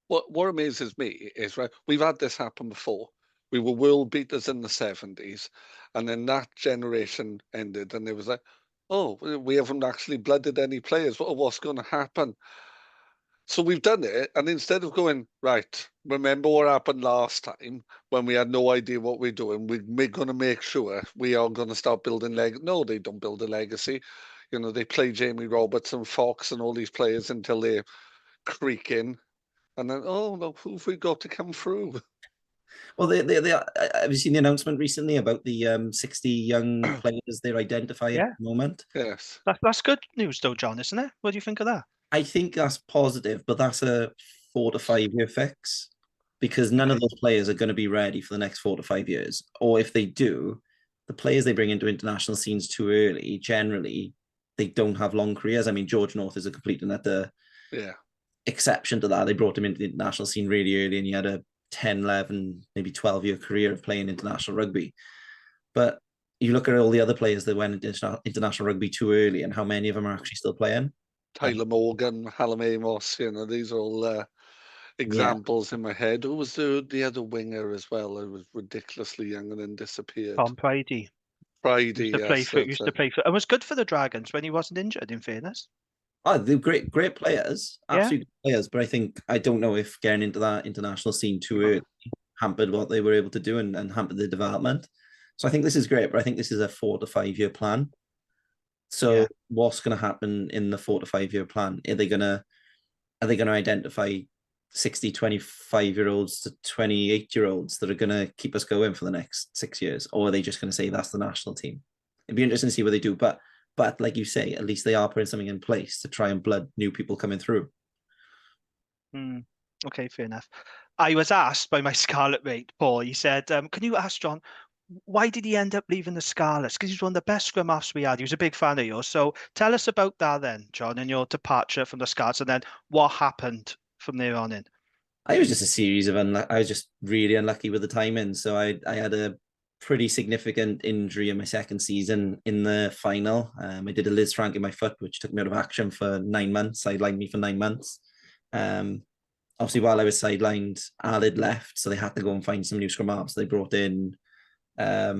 What amazes me is, right, we've had this happen before. We were world beaters in the 70s, and then that generation ended, and it was like, oh, we haven't actually blooded any players. What's going to happen? So we've done it, and instead of going, right, remember what happened last time when we had no idea what we're doing, we're going to make sure we are going to start building legacy. No, they don't build a legacy. They play Jamie Roberts and Fox and all these players until they're creaking, and then, oh, no, who have we got to come through?
Well, have you seen the announcement recently about the 60 young players they're identifying at the moment?
Yes.
That's good news though, John, isn't it? What do you think of that?
I think that's positive, but that's a 4 to 5 year fix, because none of those players are going to be ready for the next 4 to 5 years. Or if they do, the players they bring into international scenes too early generally they don't have long careers. I mean, George North is a complete and utter
Yeah.
exception to that. They brought him into the international scene really early, and he had a 10, 11, maybe 12-year career of playing international rugby. But you look at all the other players that went into international rugby too early, and how many of them are actually still playing.
Tyler Morgan, Hallam Amos, these are all examples in my head. Who was the other winger as well? Who was ridiculously young and then disappeared.
Tom Brady.
Friday, yes.
Used to play for, and was good for the Dragons when he wasn't injured, in fairness.
Oh, they're great players, absolute players. But I don't know if getting into that international scene too early hampered what they were able to do and hampered their development. So I think this is great, but I think this is a 4 to 5 year plan. So what's going to happen in the 4 to 5 year plan? Are they going to identify 60, 25-year-olds to 28-year-olds that are going to keep us going for the next 6 years? Or are they just going to say that's the national team? It'd be interesting to see what they do. But like you say, at least they are putting something in place to try and blood new people coming through.
Okay, fair enough. I was asked by my Scarlet mate, Paul, he said, can you ask John, why did he end up leaving the Scarlets? Because he's one of the best scrum-halves we had. He was a big fan of yours. So tell us about that then, John, and your departure from the Scarlets, and then what happened from there on in.
I was just a series of I was just really unlucky with the timing. So I had a pretty significant injury in my second season in the final. I did a Liz Frank in my foot, which took me out of action for 9 months. Sidelined me for 9 months. Obviously, while I was sidelined, Al had left, so they had to go and find some new scrum halves. They brought in, what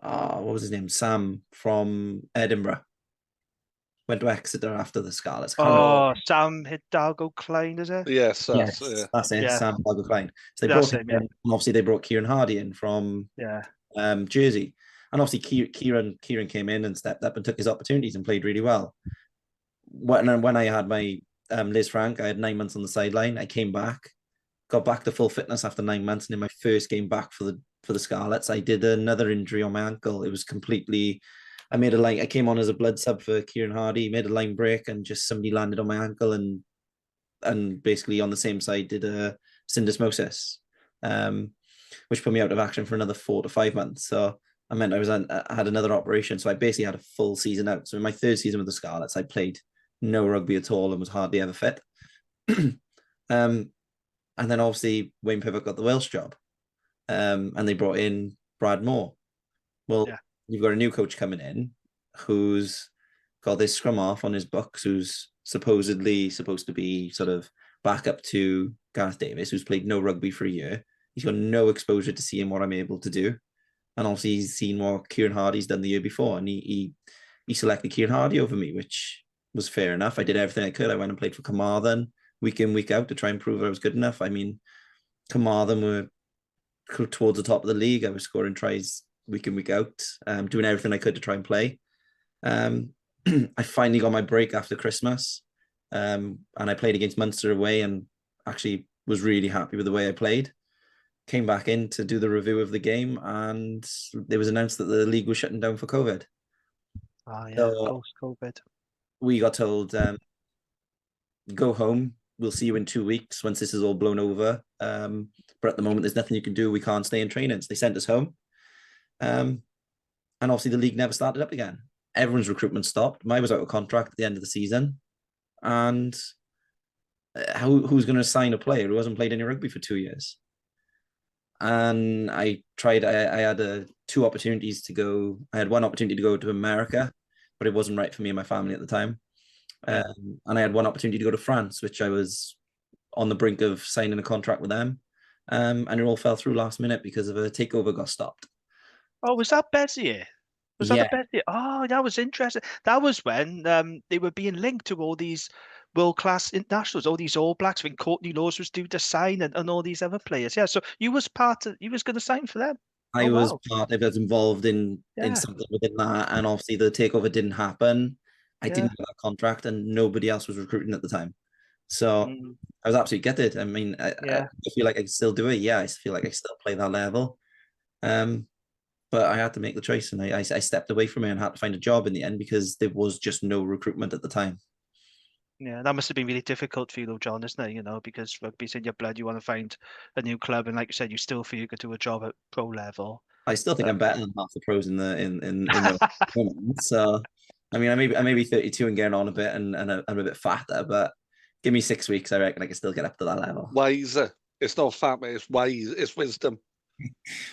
was his name? Sam from Edinburgh. Went to Exeter after the Scarlets.
Sam Hidalgo Klein, is it?
Yes,
that's it.
Yeah.
Sam Hidalgo Klein. So they brought him in, and obviously they brought Kieran Hardy in from Jersey, and obviously Kieran came in and stepped up and took his opportunities and played really well. When I had my Liz Frank, I had 9 months on the sideline. I came back, got back to full fitness after 9 months, and in my first game back for the Scarlets, I did another injury on my ankle. It was completely. I made a line. I came on as a blood sub for Kieran Hardy, made a line break, and just somebody landed on my ankle and basically on the same side did a syndesmosis, which put me out of action for another 4 to 5 months. So I meant I had another operation. So I basically had a full season out. So in my third season with the Scarlets, I played no rugby at all and was hardly ever fit. And then obviously Wayne Pivot got the Welsh job, and they brought in Brad Moore. Well. Yeah. You've got a new coach coming in who's got this scrum half on his books, who's supposedly supposed to be sort of back up to Gareth Davis, who's played no rugby for a year. He's got no exposure to seeing what I'm able to do. And obviously he's seen what Kieran Hardy's done the year before, and he selected Kieran Hardy over me, which was fair enough. I did everything I could. I went and played for Carmarthen week in, week out to try and prove I was good enough. I mean, Carmarthen were towards the top of the league. I was scoring tries week in, week out, doing everything I could to try and play. I finally got my break after Christmas, and I played against Munster away and actually was really happy with the way I played. Came back in to do the review of the game, and it was announced that the league was shutting down for COVID.
Post-COVID.
We got told, go home. We'll see you in 2 weeks once this is all blown over. But at the moment, there's nothing you can do. We can't stay in training. So they sent us home. And obviously the league never started up again. Everyone's recruitment stopped. Mine was out of contract at the end of the season. And who's going to sign a player who hasn't played any rugby for 2 years? And I tried, I had 2 opportunities to go. I had one opportunity to go to America, but it wasn't right for me and my family at the time. And I had one opportunity to go to France, which I was on the brink of signing a contract with them. And it all fell through last minute because of a takeover got stopped.
Oh, was that Bezier? Was that the Bezier? Oh, that was interesting. That was when they were being linked to all these world-class internationals, all these All Blacks. When Courtney Laws was due to sign, and all these other players. Yeah, so you was going to sign for them.
I was involved in something within that, and obviously the takeover didn't happen. I didn't get that contract, and nobody else was recruiting at the time. So I was absolutely gutted. I mean, I feel like I can still do it. Yeah, I feel like I still play that level. But I had to make the choice, and I stepped away from it and had to find a job in the end because there was just no recruitment at the time.
Yeah, that must have been really difficult for you though, John, isn't it? You know, because rugby's in your blood, you want to find a new club, and like you said, you still feel you could do a job at pro level.
I still think I'm better than half the pros in the moment. So I mean, I may be 32 and getting on a bit, and I'm a bit fatter, but give me 6 weeks, I reckon I can still get up to that level.
Wiser. It's not fat, mate. It's wise. It's wisdom.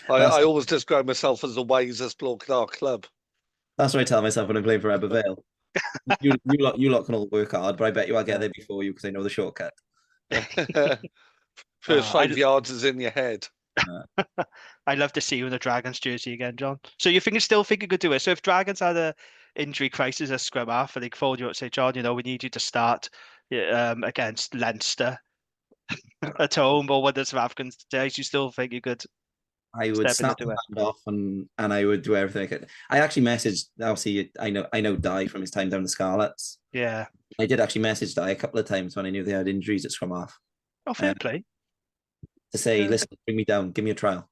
That's,
I always describe myself as the wisest bloke in our club.
that's what I tell myself when I'm playing for Ebbw Vale. You lot can all work hard, but I bet you I'll get there before you because I know the shortcut.
First 5 yards is in your head.
I'd love to see you in the Dragons jersey again, John. So you still think you could do it? So if Dragons had a injury crisis as scrum half, and they called you up and say, John, we need you to start against Leinster at home or one of the South African days, you still think you could
I would snap the hand off and I would do everything I could. I actually messaged, obviously, I know Di from his time down the Scarlets.
Yeah.
I did actually message Di a couple of times when I knew they had injuries at scrum half.
Oh, fair play.
To say, listen, bring me down, give me a trial.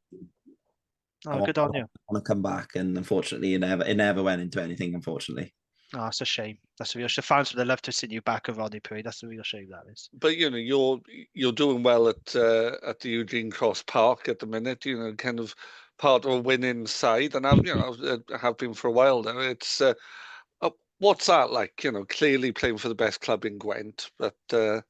Oh, good on you.
I want to come back, and unfortunately, it never went into anything. Unfortunately,
oh, it's a shame. That's a real shame. Fans would have loved to see you back at Rodney Parade. That's a real shame, that is.
But you're doing well at the Eugene Cross Park at the minute. Kind of part of a winning side, and I have been for a while now. It's what's that like? Clearly playing for the best club in Gwent, but.
yeah.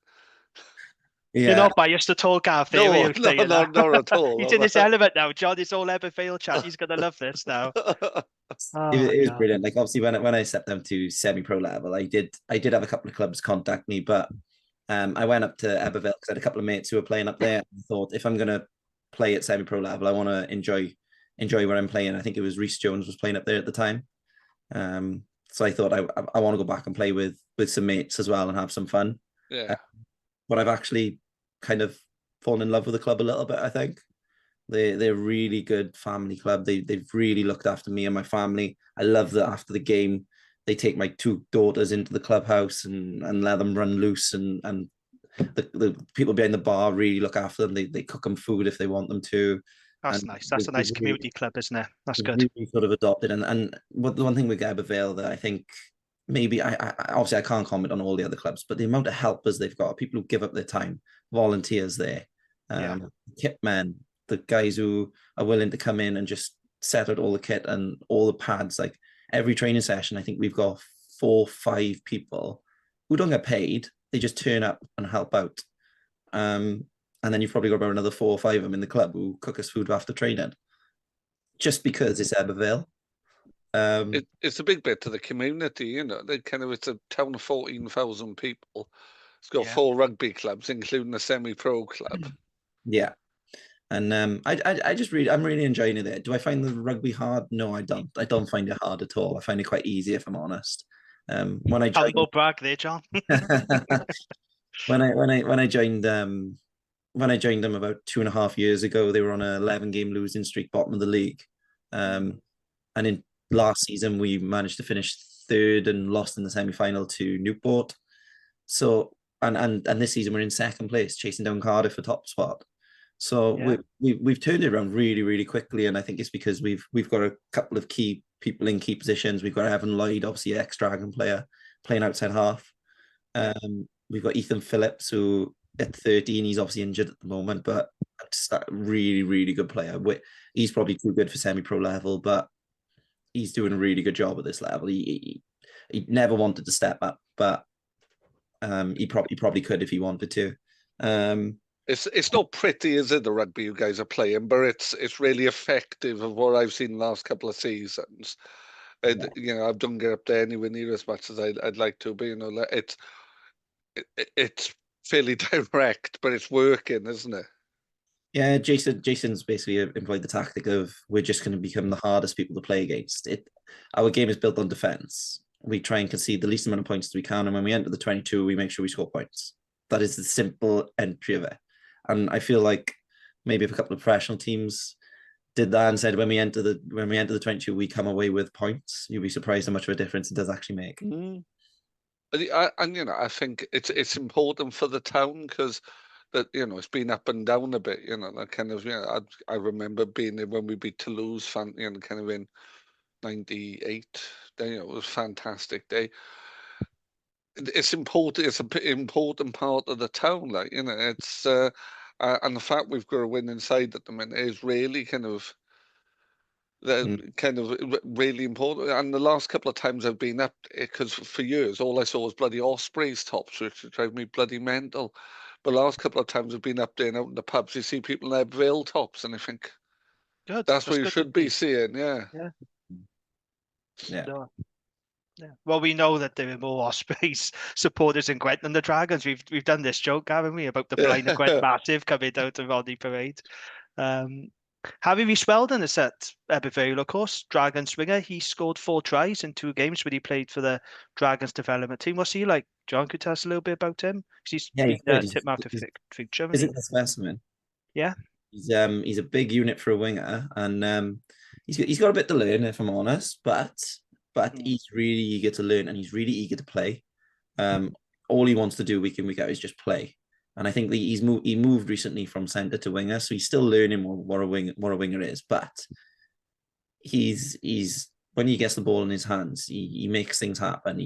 You're not biased at all, Gav.
No, not at all.
He's in his element now, John. It's all Ebbw Vale chat. He's going to love this now.
It was brilliant. Like, obviously, when I stepped down to semi-pro level, I did have a couple of clubs contact me, but I went up to Ebbw Vale because I had a couple of mates who were playing up there. I thought, if I'm going to play at semi-pro level, I want to enjoy where I'm playing. I think it was Rhys Jones was playing up there at the time. So I thought I want to go back and play with some mates as well and have some fun.
Yeah.
But I've actually kind of fallen in love with the club a little bit. I think they're a really good family club. They've really looked after me and my family. I love that after the game they take my 2 daughters into the clubhouse and let them run loose, and the people behind the bar really look after them. They cook them food if they want them to.
That's nice. That's a nice community club, isn't it? That's good.
Really sort of adopted, and the one thing with Ebbw Vale that I think maybe I obviously I can't comment on all the other clubs, but the amount of helpers they've got, people who give up their time, volunteers there, kit men, the guys who are willing to come in and just set out all the kit and all the pads. Like every training session, I think we've got 4 or 5 people who don't get paid. They just turn up and help out. And then you've probably got about another 4 or 5 of them in the club who cook us food after training, just because it's Ebbw Vale.
It's a big bit to the community, it's a town of 14,000 people. It's got 4 rugby clubs, including a semi-pro club.
Yeah. And I'm really enjoying it there. Do I find the rugby hard? No, I don't. I don't find it hard at all. I find it quite easy, if I'm honest. When I joined,
humble brag there, John.
when I joined them about 2.5 years ago, they were on an 11-game losing streak, bottom of the league. And in last season, we managed to finish 3rd and lost in the semi-final to Newport. So, and this season we're in 2nd place, chasing down Cardiff for top spot. So we've turned it around really, really quickly, and I think it's because we've got a couple of key people in key positions. We've got Evan Lloyd, obviously ex-Dragon player, playing outside half. We've got Ethan Phillips, who at 13, he's obviously injured at the moment, but just a really, really good player. He's probably too good for semi-pro level, but he's doing a really good job at this level. He never wanted to step up, but he probably could if he wanted to.
It's not pretty, is it, the rugby you guys are playing, but it's really effective of what I've seen the last couple of seasons. I don't get up there anywhere near as much as I'd like to, but it's fairly direct, but it's working, isn't it?
Yeah, Jason's basically employed the tactic of we're just going to become the hardest people to play against. Our game is built on defense. We try and concede the least amount of points that we can, and when we enter the 22, we make sure we score points. That is the simple entry of it. And I feel like maybe if a couple of professional teams did that and said when we enter the 22, we come away with points, you'd be surprised how much of a difference it does actually make.
I think it's important for the town because that it's been up and down a bit. That kind of I remember being there when we beat Toulouse, kind of in '98. It was a fantastic day. It's important. It's an important part of the town, it's and the fact we've got a win inside at the minute is really kind of They're kind of really important. And the last couple of times I've been up, because for years all I saw was bloody Ospreys tops, which drive me bloody mental. But the last couple of times I've been up there and out in the pubs, you see people in Ebbw Vale tops, and I think
Good.
that's what you
good to
should be
see.
seeing. Yeah.
Yeah.
No. Yeah. Well, we know that there are more Ospreys supporters in Gwent than the Dragons. We've done this joke, haven't we, about the blind of Gwent massive coming down to Rodney Parade. Harry Rees Weldon is at Ebbw Vale, of course, Dragons winger. He scored 4 tries in 2 games when he played for the Dragons development team. What's he like? John, could you tell us a little bit about him? 'Cause he's
Yeah,
been
he's good.
tip-out feature,
He's
hasn't
a specimen.
he? Yeah.
He's a big unit for a winger, and he's got a bit to learn, if I'm honest. But he's really eager to learn, and he's really eager to play. All he wants to do week in, week out is just play. And I think that he moved recently from centre to winger, so he's still learning what a winger is. But he's when he gets the ball in his hands, he makes things happen.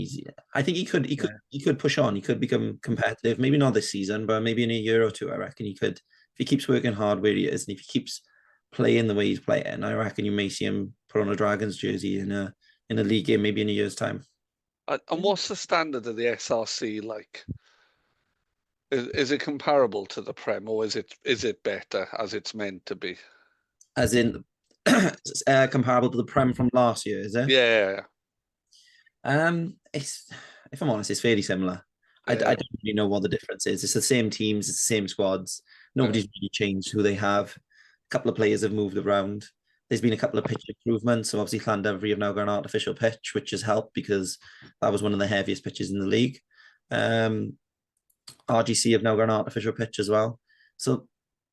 I think he could push on. He could become competitive. Maybe not this season, but maybe in a year or two. I reckon he could, if he keeps working hard where he is, and if he keeps playing the way he's playing. I reckon you may see him put on a Dragons jersey in a league game, maybe in a year's time.
And what's the standard of the SRC like? Is it comparable to the Prem, or is it better as it's meant to be?
As in comparable to the Prem from last year, is it?
Yeah.
It's, if I'm honest, it's fairly similar. I don't really know what the difference is. It's the same teams, it's the same squads. Nobody's really changed who they have. A couple of players have moved around. There's been a couple of pitch improvements. So obviously Llandovery have now got an artificial pitch, which has helped because that was one of the heaviest pitches in the league. RGC have now got an artificial pitch as well. So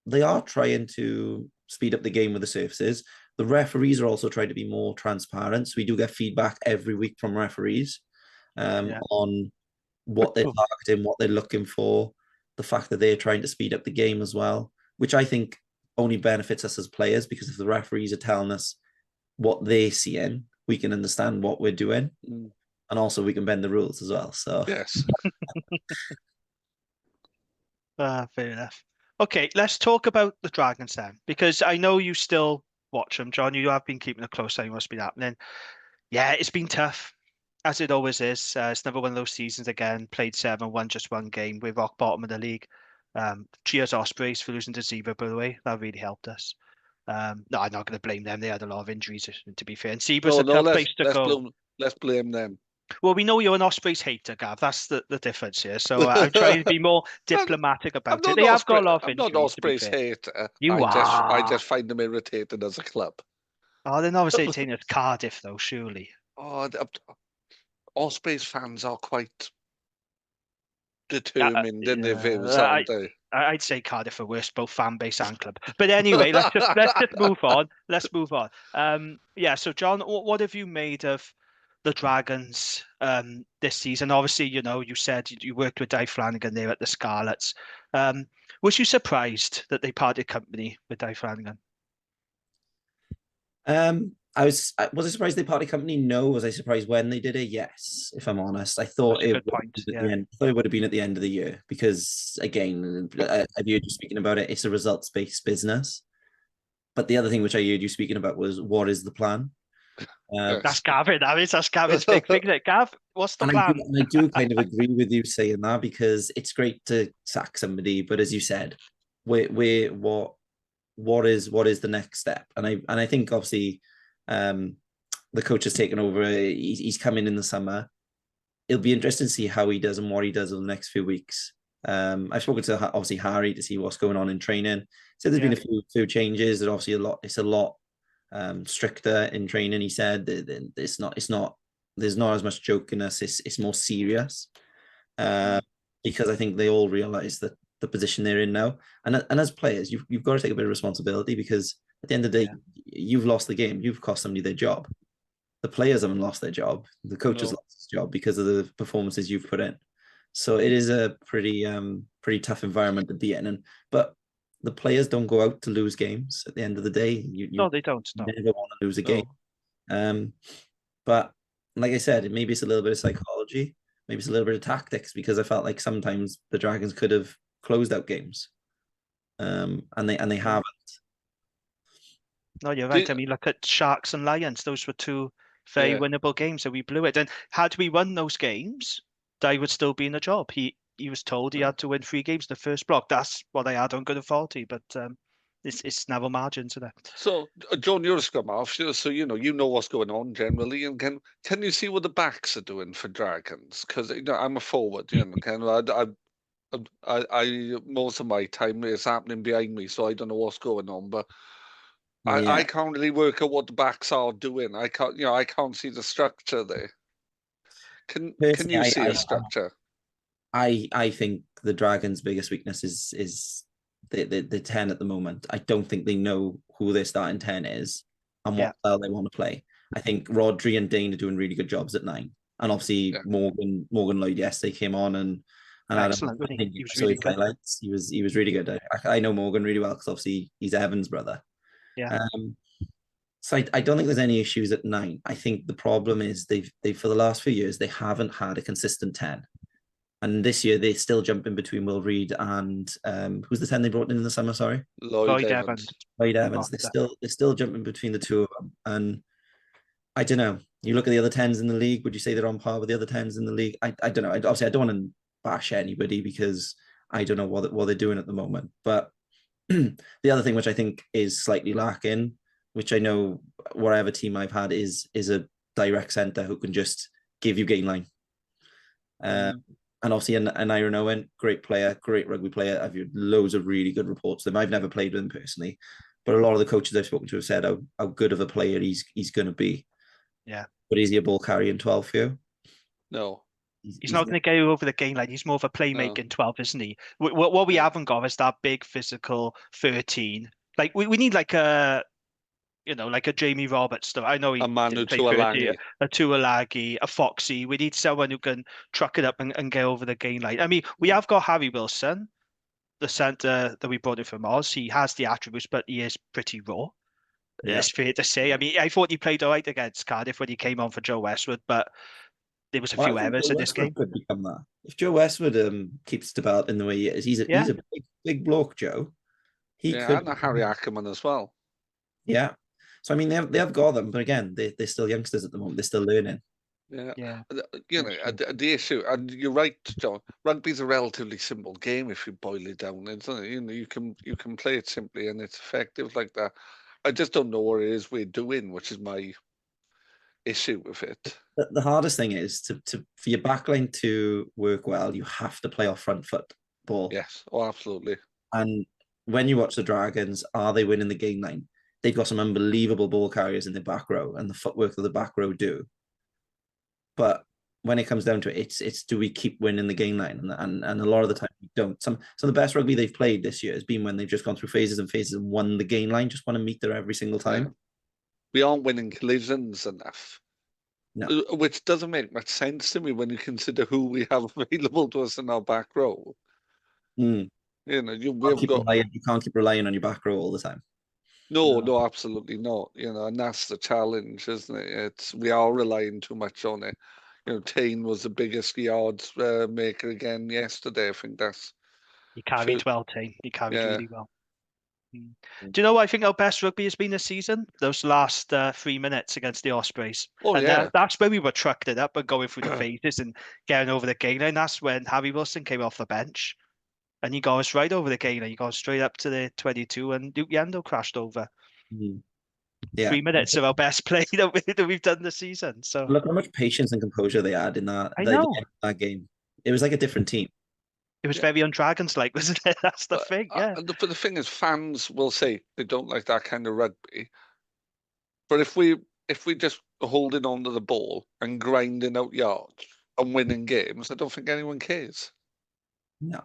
they are trying to speed up the game with the surfaces. The referees are also trying to be more transparent. So we do get feedback every week from referees on what they're targeting, what they're looking for, the fact that they're trying to speed up the game as well, which I think only benefits us as players, because if the referees are telling us what they're seeing, we can understand what we're doing. And also we can bend the rules as well. So
yes.
Fair enough. Okay, let's talk about the Dragons then, because I know you still watch them, John. You have been keeping a close eye on what's been happening. Yeah, it's been tough, as it always is. It's never one of those seasons again. Played 7, won just 1 game. We're rock bottom of the league. Cheers Ospreys for losing to Zebra, by the way. That really helped us. No, I'm not going to blame them. They had a lot of injuries, to be fair. And Zebra's a tough place to go.
Let's blame them.
Well, we know you're an Ospreys hater, Gav. That's the difference here. So I'm trying to be more diplomatic about it. They have got a lot of injuries,
I'm not Ospreys hater.
You are.
I just find them irritating as a club.
Oh, they're not irritating at Cardiff, though, surely.
Oh, Ospreys fans are quite determined in their views, aren't they?
I'd say Cardiff are worse, both fan base and club. But anyway, let's just move on. Let's move on. So John, what have you made of the Dragons this season? Obviously, you said you worked with Dave Flanagan there at the Scarlets. Was you surprised that they parted company with Dave Flanagan?
Was I surprised they parted company? No. Was I surprised when they did it? Yes, if I'm honest. I thought it would have been at the end of the year, because again, I've heard you speaking about it. It's a results-based business. But the other thing which I heard you speaking about was, what is the plan?
That's Gavin. That's Gavin's big thing. Gav, what's the plan?
I do kind of agree with you saying that, because it's great to sack somebody, but as you said, what is the next step? And I think obviously the coach has taken over. He's coming in the summer. It'll be interesting to see how he does and what he does in the next few weeks. I've spoken to obviously Harry to see what's going on in training. So there's been a few changes. And obviously it's a lot stricter in training. He said that there's not as much jokiness. It's more serious, because I think they all realize that the position they're in now, and as players, you've got to take a bit of responsibility, because at the end of the day, you've lost the game. You've cost somebody their job. The players haven't lost their job. The coach has lost his job because of the performances you've put in. So it is a pretty tough environment to be in. But the players don't go out to lose games. At the end of the day,
no, they don't.
You never want to lose a game. But like I said, maybe it's a little bit of psychology. Maybe it's a little bit of tactics, because I felt like sometimes the Dragons could have closed out games, and they haven't.
No, you're right. I mean, look at Sharks and Lions. Those were two very winnable games, and we blew it. And had we won those games, Dai would still be in the job. He was told he had to win 3 games in the first block. That's what I had on good authority, but it's narrow margins, isn't it?
So, John, you're a scrum half, so you know what's going on generally, and can you see what the backs are doing for Dragons? Because I'm a forward, I most of my time is happening behind me, so I don't know what's going on, but I can't really work out what the backs are doing. I can't see the structure there. Can you see a structure?
I think the Dragons' biggest weakness is the 10 at the moment. I don't think they know who their starting 10 is and what style they want to play. I think Rodri and Dane are doing really good jobs at 9. And obviously Morgan Lloyd yesterday came on and
excellent.
I think he was really good. Highlights. He was really good. I know Morgan really well because obviously he's Evan's brother.
Yeah.
So I don't think there's any issues at 9. I think the problem is they for the last few years they haven't had a consistent 10. And this year, they still jump in between Will Reed and who's the 10 they brought in the summer? Sorry,
Lloyd Evans.
Lloyd Evans. They're still jumping between the two of them. And I don't know. You look at the other 10s in the league. Would you say they're on par with the other 10s in the league? I don't know. Obviously, I don't want to bash anybody because I don't know what they're doing at the moment. But the other thing which I think is slightly lacking, which I know whatever team I've had is a direct centre who can just give you gain line. And obviously, an Iron Owen, great player, great rugby player. I've heard loads of really good reports of him. I've never played with him personally, but a lot of the coaches I've spoken to have said how good of a player he's going to be.
Yeah.
But is he a ball carrier in 12 for you?
No.
He's not going to go over the gain line. He's more of a playmaking 12, isn't he? What we haven't got is that big physical 13. Like we need like a Jamie Roberts. I know he
a Manu
did play 30, a Tuolagi, a Foxy. We need someone who can truck it up and get over the gain line. I mean, we have got Harry Wilson, the centre that we brought in from Oz. He has the attributes, but he is pretty raw. Yeah. It's fair to say. I mean, I thought he played all right against Cardiff when he came on for Joe Westwood, but there was a few errors in this game.
Could become that. If Joe Westwood keeps developing the way he is, he's a big bloke, Joe.
He could. And Harry Ackerman as well.
Yeah. So I mean, they have got them, but again, they're still youngsters at the moment. They're still learning.
Yeah. The issue, and you're right, John. Rugby's a relatively simple game if you boil it down. You can play it simply and it's effective like that. I just don't know what it is we're doing, which is my issue with it.
The hardest thing is for your backline to work well, you have to play off front foot ball.
Yes, absolutely.
And when you watch the Dragons, are they winning the game line? They've got some unbelievable ball carriers in the back row, and the footwork of the back row do. But when it comes down to it, it's do we keep winning the game line? And a lot of the time we don't. Some of the best rugby they've played this year has been when they've just gone through phases and phases and won the game line, just want to meet there every single time. Yeah.
We aren't winning collisions enough.
No.
Which doesn't make much sense to me when you consider who we have available to us in our back row.
You can't keep relying on your back row all the time.
No, absolutely not. And that's the challenge, isn't it? We are relying too much on it. Tane was the biggest yards maker again yesterday. I think
he carried well, Tane. He carried really well. Do you know what I think our best rugby has been this season? Those last 3 minutes against the Ospreys. That's where we were trucked it up and going through the phases and getting over the gain line. That's when Harry Wilson came off the bench. And he got us right over the gain line. He got straight up to the 22 and Duke Yando crashed over. Yeah. 3 minutes of our best play that we've done this season. So
look how much patience and composure they had in that game. It was like a different team.
It was very un-Dragons-like, wasn't it? That's the thing, yeah.
But the thing is, fans will say they don't like that kind of rugby. But if we just holding on to the ball and grinding out yards and winning games, I don't think anyone cares.
No.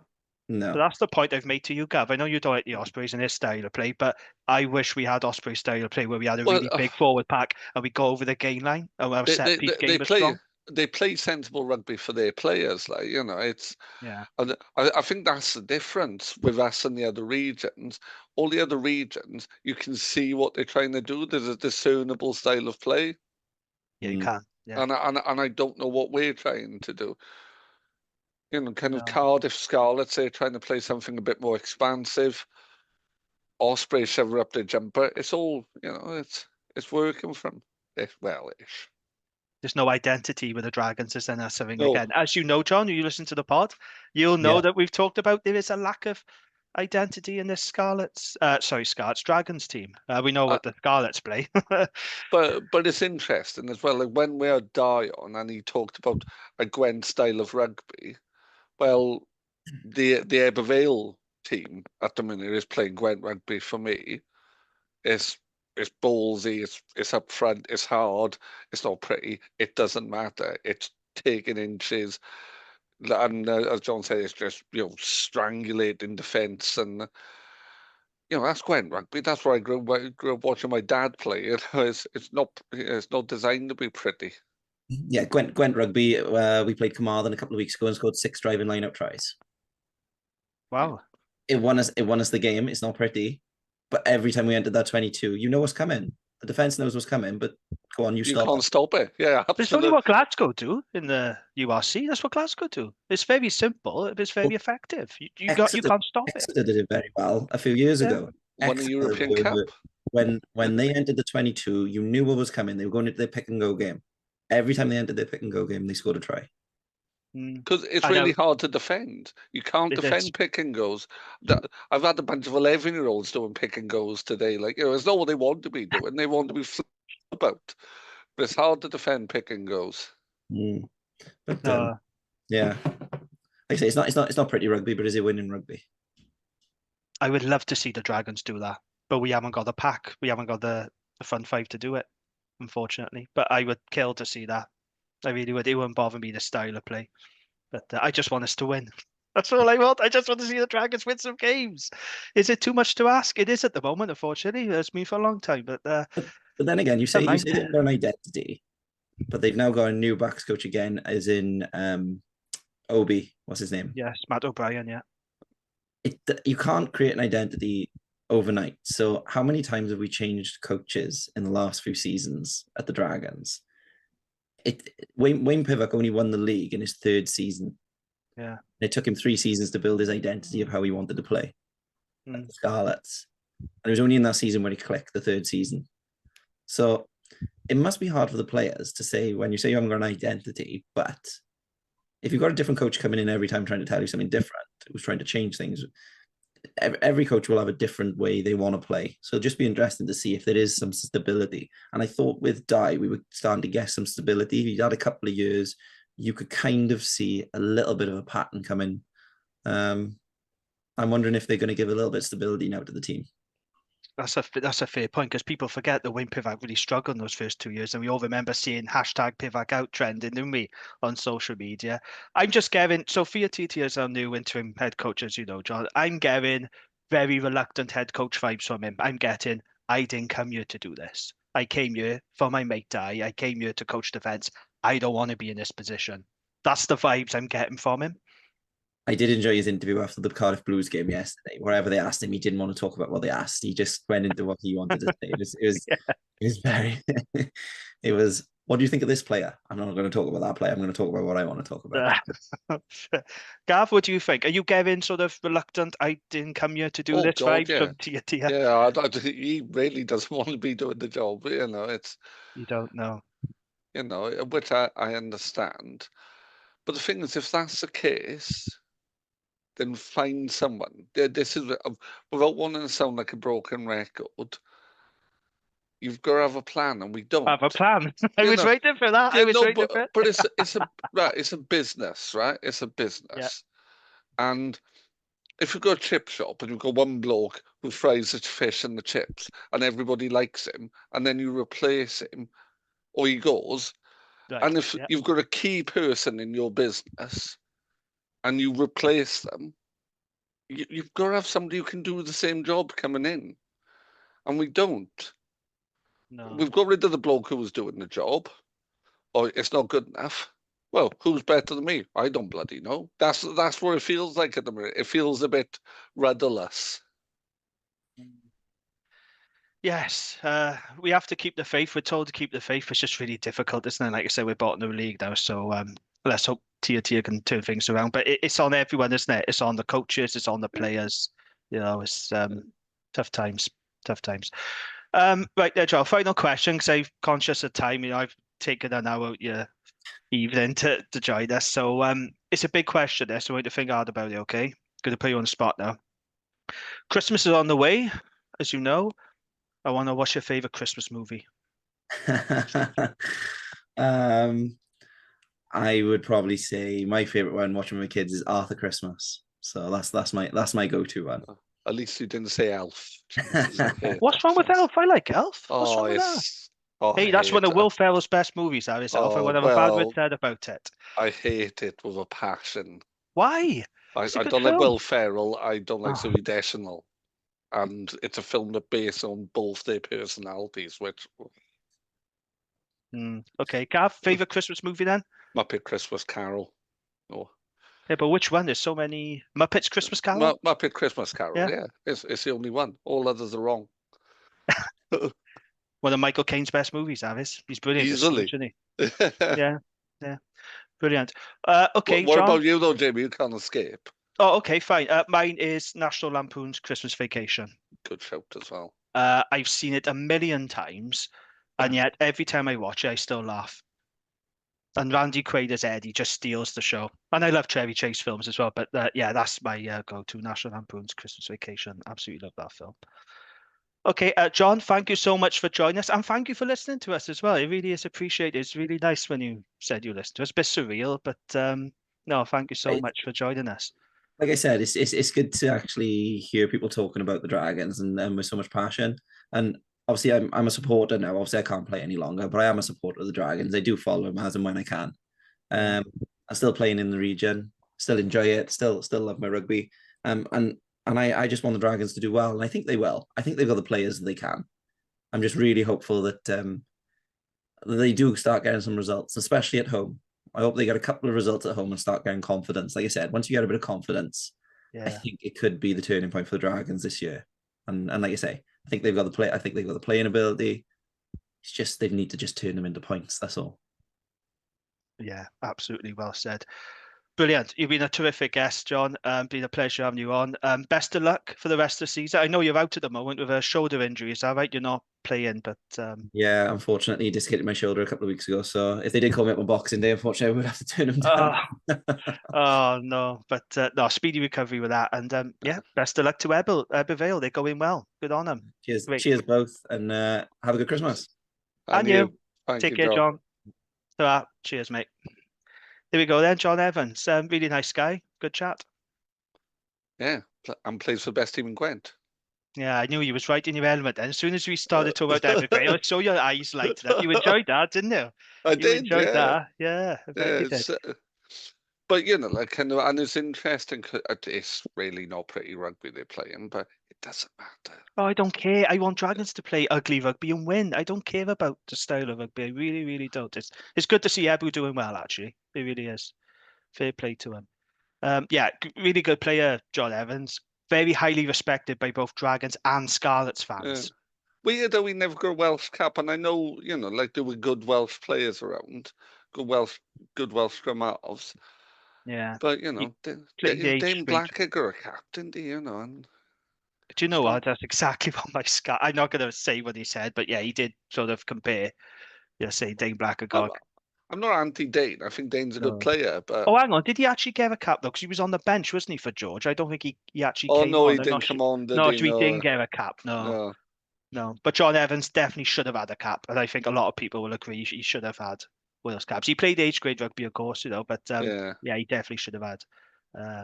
So that's the point I've made to you, Gav. I know you don't like the Ospreys and their style of play, but I wish we had Osprey style of play where we had a really big forward pack and we go over the gain line and our set piece game is strong.
They play sensible rugby for their players, it's.
Yeah.
And I think that's the difference with us and the other regions. All the other regions, you can see what they're trying to do. There's a discernible style of play.
Yeah, you can. Yeah.
And I don't know what we're trying to do. Kind of Cardiff Scarlets, they're trying to play something a bit more expansive. Osprey shove up their jumper. It's all, it's working for them. Well-ish.
There's no identity with the Dragons, is there? That's something
No.
again. As you know, John, you listen to the pod, you'll know
Yeah.
that we've talked about there is a lack of identity in this Scarlets Dragons team. We know what the Scarlets play.
But it's interesting as well. Like when we had Di on and he talked about a Gwent style of rugby, well, the Ebbw Vale team at the minute is playing Gwent rugby for me. It's ballsy, it's up front, it's hard, it's not pretty, it doesn't matter. It's taking inches. And as John said, it's just, strangulating defence. And, that's Gwent rugby. That's where I grew up watching my dad play. It's not designed to be pretty.
Yeah, Gwent rugby. We played Carmarthen a couple of weeks ago and scored 6 driving line-out tries.
Wow.
It won us the game. It's not pretty. But every time we entered that 22, you know what's coming. The defence knows what's coming, but go on, you
can't stop it. Yeah, absolutely.
It's only what Glasgow do in the URC. That's what Glasgow do. It's very simple. It's very effective. You can't stop it.
Exeter did it very well a few years ago.
Won a European Cup.
When they entered the 22, you knew what was coming. They were going into their pick and go game. Every time they entered their pick and go game, they scored a try.
Because it's really hard to defend. You can't defend pick and goes. I've had a bunch of 11-year-olds doing pick and goes today. Like, it's not what they want to be doing. They want to be about. But it's hard to defend pick and goes.
But yeah, like I say, it's not pretty rugby, but is it winning rugby?
I would love to see the Dragons do that, but we haven't got the pack. We haven't got the front five to do it, unfortunately. But I would kill to see that. I really would. It wouldn't bother me the style of play, but I just want us to win. That's all I want. I just want to see the Dragons win some games. Is it too much to ask? It is at the moment, unfortunately. It's been for a long time, but
then again, you say they've got an identity, but they've now got a new backs coach again, as in Obi. What's his name?
Yes, Matt O'Brien. Yeah.
You can't create an identity overnight. So how many times have we changed coaches in the last few seasons at the Dragons? Wayne Pivak only won the league in his 3rd season.
Yeah.
It took him 3 seasons to build his identity of how he wanted to play. At the Scarlets. And it was only in that season when he clicked, the 3rd season. So it must be hard for the players to say, when you say you haven't got an identity, but if you've got a different coach coming in every time trying to tell you something different, who's trying to change things, every coach will have a different way they want to play. So it'll just be interesting to see if there is some stability. And I thought with Di, we were starting to get some stability. He'd had a couple of years. You could kind of see a little bit of a pattern coming. I'm wondering if they're going to give a little bit of stability now to the team.
That's a fair point, because people forget that Wayne Pivak really struggled in those first 2 years, and we all remember seeing #PivakOut trending, didn't we, on social media. I'm just getting, Sophia Titi is our new interim head coach, as you know, John. I'm getting very reluctant head coach vibes from him. I'm getting, I didn't come here to do this. I came here for my mate Di. I came here to coach defence. I don't want to be in this position. That's the vibes I'm getting from him.
I did enjoy his interview after the Cardiff Blues game yesterday. Wherever they asked him, he didn't want to talk about what they asked. He just went into what he wanted to say. It was very. It was. What do you think of this player? I'm not going to talk about that player. I'm going to talk about what I want to talk about.
Gav, what do you think? Are you getting sort of reluctant? I didn't come here to do this vibe from Tia Tia.
Yeah, he really doesn't want to be doing the job. It's.
You don't know.
Which I understand. But the thing is, if that's the case, then find someone. This is, without wanting to sound like a broken record, you've got to have a plan, and we don't
have a plan. I was waiting for that.
But it's a business, right? It's a business, and if you've got a chip shop and you've got one bloke who fries the fish and the chips, and everybody likes him, and then you replace him, or he goes, and if you've got a key person in your business, and you replace them, you've got to have somebody who can do the same job coming in. And we don't.
No.
We've got rid of the bloke who was doing the job. Or it's not good enough. Well, who's better than me? I don't bloody know. That's what it feels like at the minute. It feels a bit rudderless.
Yes, we have to keep the faith. We're told to keep the faith. It's just really difficult, isn't it? Like I said, we're bottom of the league now, so let's hope Tia can turn things around. But it's on everyone, isn't it? It's on the coaches, it's on the players. It's Tough times. Tough times. Right there, Joel. Final question, because I'm conscious of time. I've taken an hour out your evening to join us. So it's a big question there, so we need to think hard about it, okay? Going to put you on the spot now. Christmas is on the way, as you know. I want to watch your favorite Christmas movie.
I would probably say my favorite one watching with my kids is Arthur Christmas. So that's my go-to one.
At least you didn't say Elf. Jesus, I hate
What's
that
wrong with
film.
Elf? I like Elf. What's
Oh,
wrong with that?
it's. Oh, I
Hey, that's one
hate
of Will
it.
Ferrell's best movies, that is Elf. I
Oh,
won't have a bad word
well,
said about it.
I hate it with a passion.
Why?
I
It's a good
don't like
film.
Will Ferrell. I don't like
Oh.
Zoe Deschanel. And it's a film that based on both their personalities, which
Okay, Gav, favorite Christmas movie then?
Muppet Christmas Carol. Oh,
Yeah, but which one? There's so many. Muppets Christmas Carol?
Muppet Christmas Carol.
Yeah.
Yeah, it's the only one. All others are wrong.
One of Michael Caine's best movies, that is. He's brilliant. As
Easily.
Scrooge, isn't he? Yeah, yeah. Brilliant. Okay,
What
John.
about you though, Jamie? You can't escape.
Oh, okay, fine. Mine is National Lampoon's Christmas Vacation.
Good shout as well.
I've seen it a million times, and yet every time I watch it, I still laugh. And Randy Quaid as Eddie just steals the show. And I love Chevy Chase films as well, but yeah, that's my go-to. National Lampoon's Christmas Vacation. Absolutely love that film. Okay, John, thank you so much for joining us, and thank you for listening to us as well. It really is appreciated. It's really nice when you said you listened to us. It's a bit surreal, but no, thank you so much for joining us.
Like I said, it's good to actually hear people talking about the Dragons and with so much passion. And obviously, I'm a supporter now. Obviously, I can't play any longer, but I am a supporter of the Dragons. I do follow them as and when I can. I'm still playing in the region. Still enjoy it. Still love my rugby. And I just want the Dragons to do well, and I think they will. I think they've got the players that they can. I'm just really hopeful that they do start getting some results, especially at home. I hope they get a couple of results at home and start getting confidence. Like I said, once you get a bit of confidence, I think it could be the turning point for the Dragons this year. And like I say, I think they've got the play. I think they've got the playing ability. It's just they need to just turn them into points. That's all.
Yeah, absolutely well said. Brilliant. You've been a terrific guest, John. Been a pleasure having you on. Best of luck for the rest of the season. I know you're out at the moment with a shoulder injury. Is that right? You're not playing, but
yeah, unfortunately, dislocated my shoulder a couple of weeks ago. So if they did call me up on Boxing Day, unfortunately, I would have to turn them down.
Oh no, but no, speedy recovery with that. And yeah, best of luck to Ebbw Vale. They're going well. Good on them.
Cheers,
Great.
cheers both, and have a good Christmas.
And you.
Thank
Take
you,
care,
John.
John. Cheers, mate. There we go then, John Evans. Really nice guy. Good chat.
Yeah, and plays for the best team in Gwent.
Yeah, I knew you was right in your element. And as soon as we started talking about Ebbw Vale, I saw your eyes lighting up. You enjoyed that, didn't you?
I did.
Enjoyed
yeah.
that. Yeah, I bet you did.
But you know, like kind of, and it's interesting. It's really not pretty rugby they're playing, but it doesn't matter.
Oh, I don't care. I want Dragons to play ugly rugby and win. I don't care about the style of rugby. I really, really don't. It's good to see Ebbw doing well, actually. It really is. Fair play to him. Yeah, really good player, John Evans. Very highly respected by both Dragons and Scarlets fans.
Weird that we never got a Welsh cap, and I know, you know, like there were good Welsh players around, good Welsh scrum-halves.
Yeah.
But you know, Dame Blacker got a cap, didn't he? You know, and
do you know what? That's exactly what my Scar. I'm not going to say what he said, but yeah, he did sort of compare. Yeah, say Dane Blacker got.
I'm not anti-Dane. I think Dane's a good player, but
oh, hang on, did he actually get a cap though? Because he was on the bench, wasn't he, for George? I don't think he actually.
Oh
came
no,
on.
he didn't come on.
No, so he didn't get a cap. No. But John Evans definitely should have had a cap, and I think a lot of people will agree he should have had Wales caps. He played age grade rugby, of course, you know, but yeah, he definitely should have had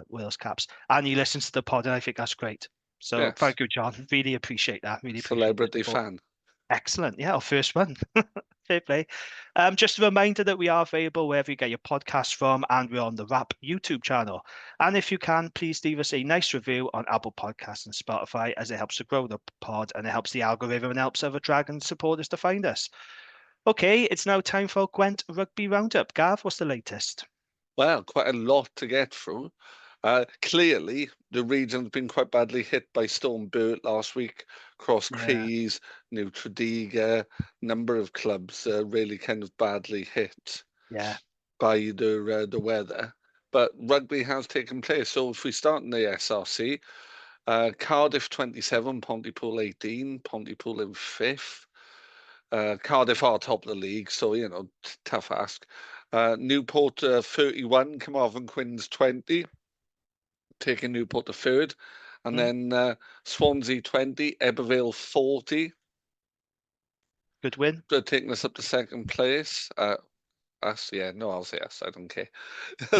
Wales caps. And he listens to the pod, and I think that's great. So thank you, John. Really appreciate that. Really appreciate
celebrity fan.
Excellent. Yeah, our first one. Fair play. Just a reminder that we are available wherever you get your podcasts from, and we're on the Wrap YouTube channel. And if you can, please leave us a nice review on Apple Podcasts and Spotify, as it helps to grow the pod and it helps the algorithm and helps other Dragon supporters to find us. Okay, it's now time for Gwent Rugby Roundup. Gav, what's the latest?
Well, quite a lot to get through. Clearly, the region's been quite badly hit by Storm Burt last week. Cross Crees, New Tredegar, number of clubs really kind of badly hit by the weather. But rugby has taken place. So if we start in the SRC, Cardiff 27, Pontypool 18, Pontypool in 5th. Cardiff are top of the league, so, you know, tough ask. Newport 31, Carmarthen Quins 20, taking Newport to 3rd. And then Swansea 20, Ebbw Vale 40.
Good win.
Taking us up to 2nd place. Us, yeah, no, I'll say us, I don't care.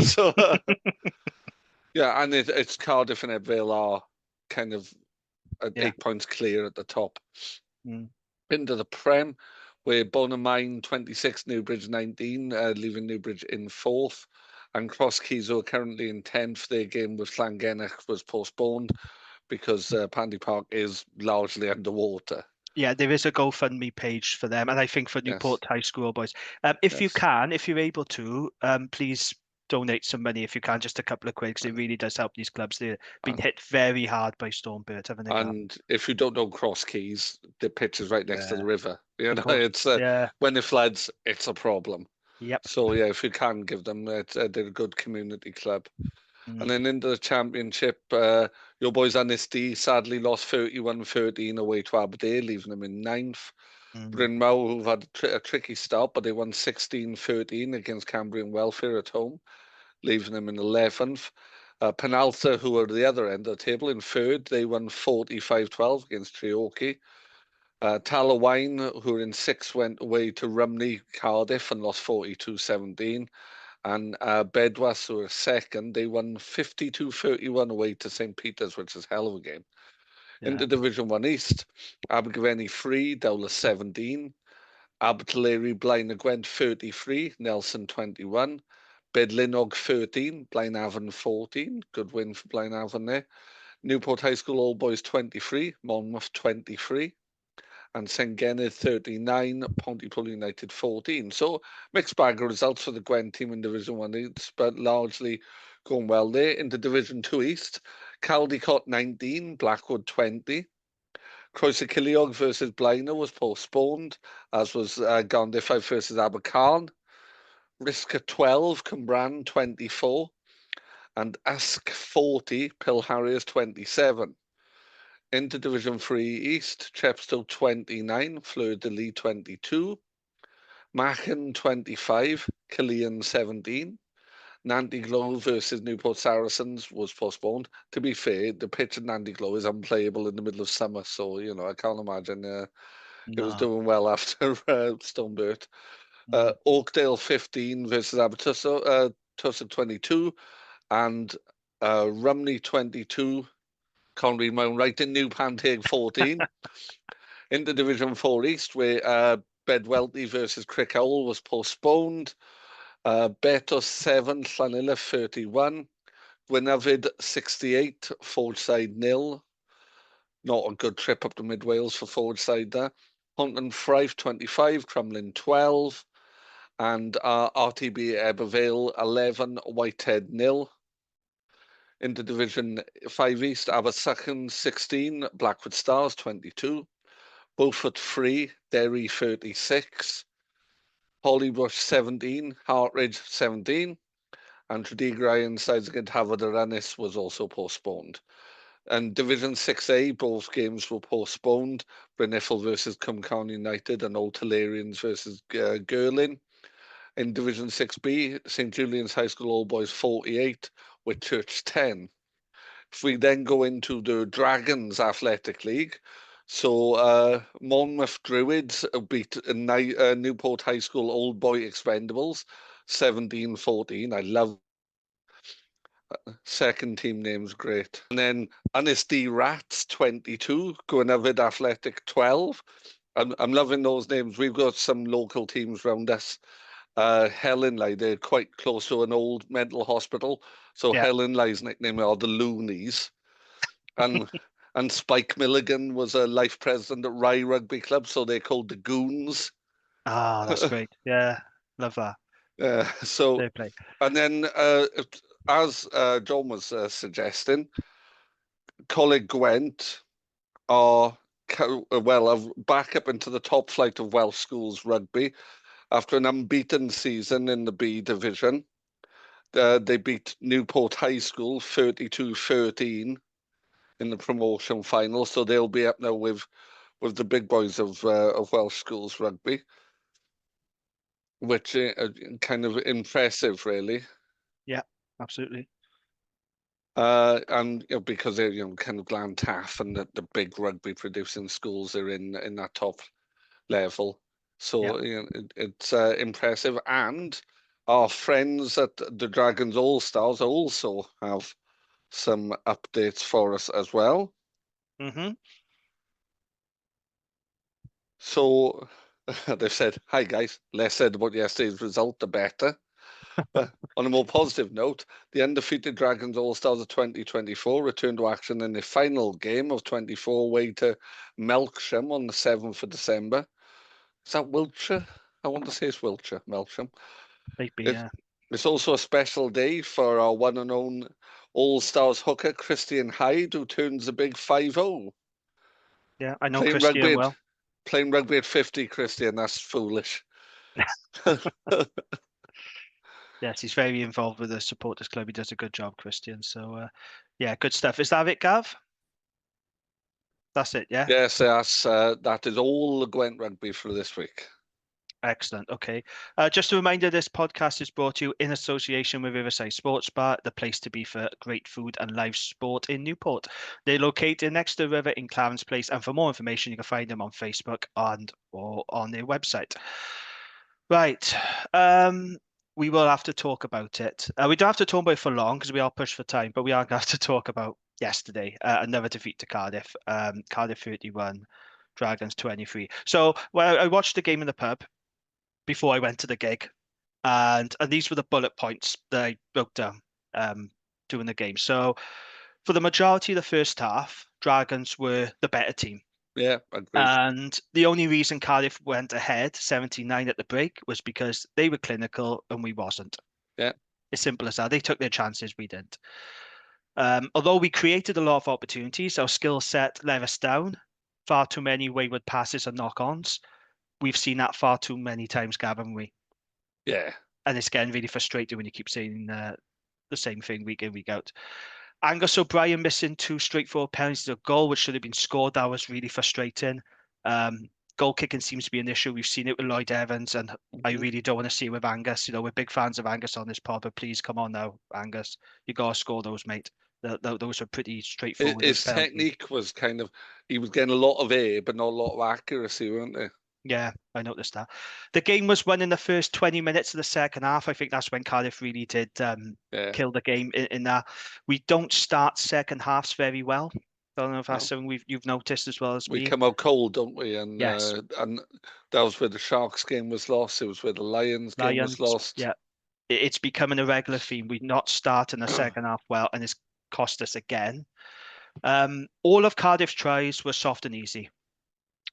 So, yeah, and it's Cardiff and Ebbw Vale are kind of at 8 points clear at the top. Into the Prem, where Bonamine 26, Newbridge 19, leaving Newbridge in 4th. And Cross Keys are currently in 10th. Their game with Llangennech was postponed because Pandy Park is largely underwater.
Yeah, there is a GoFundMe page for them, and I think for Newport High School boys. If you can, if you're able to, please donate some money if you can, just a couple of quid, because it really does help these clubs. They've been hit very hard by Stormbird, haven't they?
And if you don't know Cross Keys, the pitch is right next to the river. You know, it's when it floods, it's a problem.
Yep.
So yeah, if you can give them, they're a good community club. And then into the Championship, your boys Annisty sadly lost 31-13 away to Aberdeen, leaving them in 9th. Bryn Mawr, who've had a tricky start, but they won 16-13 against Cambrian Welfare at home, leaving them in 11th. Penalta, who are the other end of the table, in 3rd, they won 45-12 against Treorchy. Talawine, who are in 6th, went away to Rumney, Cardiff, and lost 42-17. And Bedwas, who are 2nd, they won 52-31 away to St. Peter's, which is a hell of a game. Into Division 1 East, Abergavenny 3, Dowler 17. Abertillery, Blaen y Gwent 33, Nelson 21. Bedlinog 13, Blaenavon 14. Good win for Blaenavon there. Newport High School All Boys 23, Monmouth 23. And St. Gened 39, Pontypool United 14. So mixed bag of results for the Gwent team in Division 1 East, but largely going well there. Into Division 2 East, Caldicott 19, Blackwood 20. Croeso-Ceiliog versus Blaenau was postponed, as was Cardiff versus Abercarn. Risca 12, Cwmbran 24. And Usk 40, Pill Harriers 27. Into Division 3 East, Chepstow 29, Fleur-de-Lis 22, Machen 25, Killian 17. Nantyglo versus Newport Saracens was postponed. To be fair, the pitch at Nantyglo is unplayable in the middle of summer, so, you know, I can't imagine it was doing well after Stonebert. Oakdale 15 versus Abertusso, Tussock 22, and Rumney 22. Can't read my own writing. New Panteg 14. Into Division 4 East, where Bedwelty versus Crickhowell was postponed. Betos 7, Llanilla 31. Gwynafyd 68, Forgeside 0. Not a good trip up to Mid Wales for Forgeside there. Honton Fife 25, Crumlin 12. And RTB Ebbw Vale 11, Whitehead 0. Into Division 5 East, Abersychan 16, Blackwood Stars 22, Beaufort 3, Derry 36, Hollybush 17, Hartridge 17, and Tredigau and sides against Hafod Ynys was also postponed. And Division 6A, both games were postponed. Brynifel versus Cumcawn United and Old Tolerians versus Girling. In Division 6B, St. Julian's High School All Boys 48, Whitchurch 10. If we then go into the Dragons Athletic League, so Monmouth Druids beat Newport High School Old Boy Expendables 17-14. I love second team name's great. And then Annisty Rats 22, Gwynafyd Athletic 12. I'm loving those names. We've got some local teams around us. Helen, like, they're quite close to an old mental hospital. So Helen Lie's nickname are the Loonies. And Spike Milligan was a life president at Rye Rugby Club, so they're called the Goons.
Ah, that's great. Yeah, love that.
So,
Fair play.
And then, as John was suggesting, Coleg Gwent are back up into the top flight of Welsh schools rugby. After an unbeaten season in the B division, they beat Newport High School 32-13 in the promotion final, so they'll be up now with the big boys of Welsh schools rugby, which kind of impressive, really.
Yeah, absolutely.
And because they're kind of Glan Taff and the big rugby producing schools are in that top level, so it's impressive. And our friends at the Dragons All Stars also have some updates for us as well.
Mm-hmm.
So they've said, "Hi guys, less said about yesterday's result, the better." But on a more positive note, the undefeated Dragons All-Stars of 2024 returned to action in the final game of 24 away to Melksham on the 7th of December. Is that Wiltshire? I want to say it's Wiltshire, Melksham.
Maybe, yeah.
It's also a special day for our one and only All-Stars hooker, Christian Hyde, who turns the big 5-0.
Yeah, I know
Playing
Christian
rugby,
well.
playing rugby at 50, Christian, that's foolish.
Yes, he's very involved with the supporters club. He does a good job, Christian. So, yeah, good stuff. Is that it, Gav? That's it, yeah?
Yes, that is all the Gwent rugby for this week.
Excellent. Okay. Just a reminder, this podcast is brought to you in association with Riverside Sports Bar, the place to be for great food and live sport in Newport. They're located next to the river in Clarence Place. And for more information, you can find them on Facebook or on their website. Right. We will have to talk about it. We don't have to talk about it for long because we are pushed for time, but we are going to have to talk about yesterday. Another defeat to Cardiff. Cardiff 31, Dragons 23. So I watched the game in the pub before I went to the gig, and these were the bullet points that I wrote down during the game. So for the majority of the first half, Dragons were the better team.
Yeah, agreed.
And the only reason Cardiff went ahead 79 at the break was because they were clinical and we wasn't.
Yeah.
As simple as that. They took their chances, we didn't. Although we created a lot of opportunities, our skill set let us down. Far too many wayward passes and knock-ons. We've seen that far too many times, Gav, haven't we?
Yeah.
And it's getting really frustrating when you keep saying the same thing week in, week out. Angus O'Brien missing 2 straightforward penalties, a goal which should have been scored. That was really frustrating. Goal kicking seems to be an issue. We've seen it with Lloyd Evans, and I really don't want to see it with Angus. We're big fans of Angus on this pod, but please come on now, Angus. You got to score those, mate. Those are pretty straightforward.
His technique was he was getting a lot of air, but not a lot of accuracy, weren't they?
Yeah, I noticed that. The game was won in the first 20 minutes of the second half. I think that's when Cardiff really did kill the game in that. We don't start second halves very well. I don't know if that's something you've noticed as well as me.
We come out cold, don't we? And
yes.
And that was where the Sharks game was lost. It was where the Lions game was lost.
Yeah, it's becoming a regular theme. We're not starting the second half well, and it's cost us again. All of Cardiff's tries were soft and easy.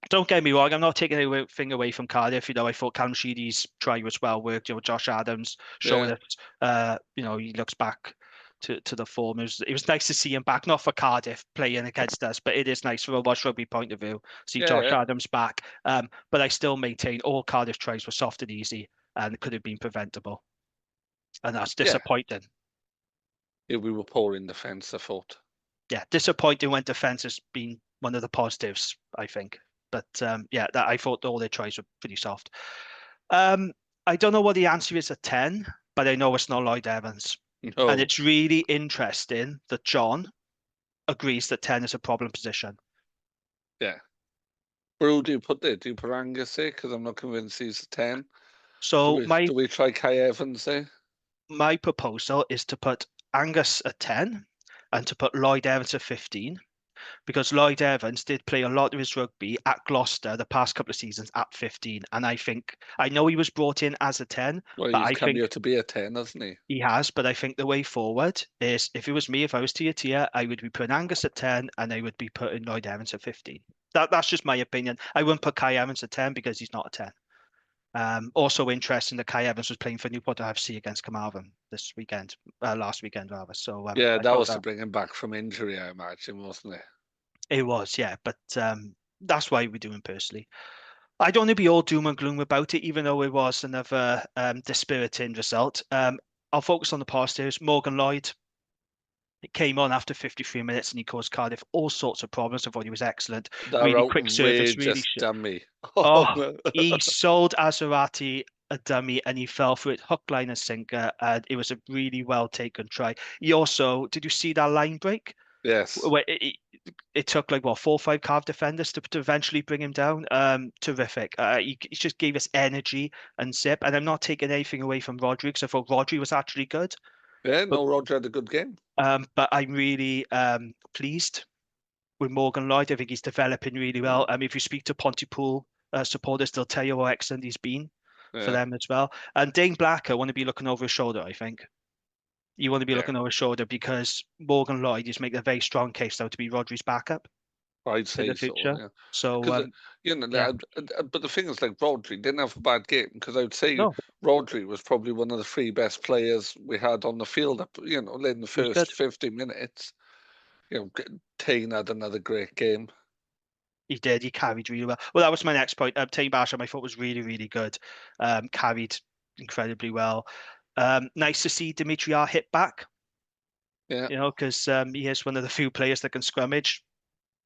Don't get me wrong, I'm not taking anything away from Cardiff. I thought Callum Sheedy's try was well worked. Josh Adams showing that, he looks back to the form. It was nice to see him back, not for Cardiff playing against us, but it is nice from a Welsh rugby point of view, see Josh Adams back. But I still maintain all Cardiff tries were soft and easy and could have been preventable. And that's disappointing.
Yeah, we were poor in defence, I thought.
Yeah, disappointing when defence has been one of the positives, I think. But I thought all their tries were pretty soft. I don't know what the answer is at 10, but I know it's not Lloyd Evans.
No.
And it's really interesting that John agrees that 10 is a problem position.
Yeah. Where do you put it? Do you put Angus there? Because I'm not convinced he's a 10.
So
do we try Kai Evans there?
My proposal is to put Angus at 10 and to put Lloyd Evans at 15. Because Lloyd Evans did play a lot of his rugby at Gloucester the past couple of seasons at 15. And I know he was brought in as a 10.
Well,
but
he's come here to be a 10, hasn't he?
He has, but I think the way forward is, if it was me, if I was tier, I would be putting Angus at 10 and I would be putting Lloyd Evans at 15. That's just my opinion. I wouldn't put Kai Evans at 10 because he's not a 10. Also interesting that Kai Evans was playing for Newport FC against Carmarthen last weekend rather. So
that was to bring him back from injury, I imagine, wasn't it?
It was, yeah, but that's why we're doing personally. I don't want to be all doom and gloom about it, even though it was another dispiriting result. I'll focus on the positives. Morgan Lloyd, He came on after 53 minutes and he caused Cardiff all sorts of problems. I thought he was excellent.
That
Really quick service, really
outrageous dummy.
Oh,
man.
he sold Azarati a dummy and he fell for it hook, line, and sinker. And it was a really well taken try. He also, did you see that line break?
Yes.
Where it took like what 4 or 5 Cardiff defenders to eventually bring him down. Terrific. He just gave us energy and zip. And I'm not taking anything away from Rodri because I thought Rodri was actually good.
Yeah, no, Roger had a good game.
But I'm really pleased with Morgan Lloyd. I think he's developing really well. If you speak to Pontypool supporters, they'll tell you how excellent he's been for them as well. And Dane Blacker want to be looking over his shoulder, I think. You want to be looking over his shoulder because Morgan Lloyd is making a very strong case now to be Rodri's backup
I'd say
in the future.
yeah.
So,
you know, but the thing is, like, Rodri didn't have a bad game because I would say
no,
Rodri was probably one of the 3 best players we had on the field. You know, in the first 50 minutes. You know, Tane had another great game.
he did. He carried really well. Well, that was my next point. Tane Basham, I thought was really, really good. Carried incredibly well. Nice to see Dimitri R hit back.
Yeah.
You know, because he is one of the few players that can scrummage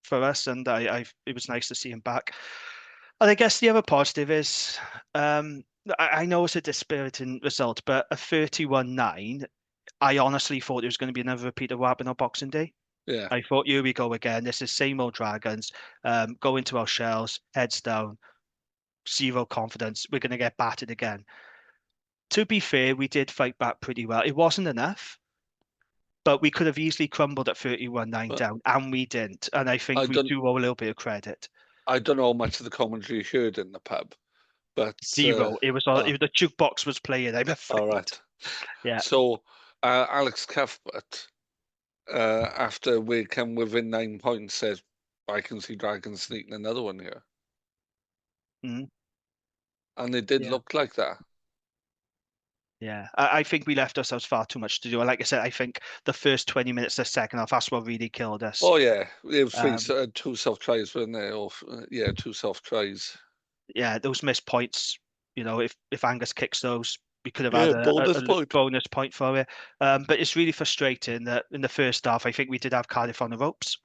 for us, and it was nice to see him back. And I guess the other positive is, I know it's a dispiriting result, but a 31-9, I honestly thought it was going to be another repeat of what happened on Boxing Day.
Yeah.
I thought, here we go again. This is same old Dragons. Go into our shells, heads down, zero confidence. We're going to get battered again. To be fair, we did fight back pretty well. It wasn't enough, but we could have easily crumbled at 31-9 down, and we didn't. And I think we do owe a little bit of credit.
I don't know how much of the commentary you heard in the pub, but
zero. It was all, the jukebox was playing. I'm afraid.
All right.
Yeah.
So Alex Cuthbert, after we come within 9 points, said, "I can see Dragons sneaking another one here," and it did look like that.
Yeah, I think we left ourselves far too much to do. Like I said, I think the first 20 minutes of the second half, that's what really killed us.
Oh, yeah. It was 2 self-tries, weren't they? Or, 2 self-tries.
Yeah, those missed points, you know, if Angus kicks those, we could have had a bonus point for it. But it's really frustrating that in the first half, I think we did have Cardiff on the ropes.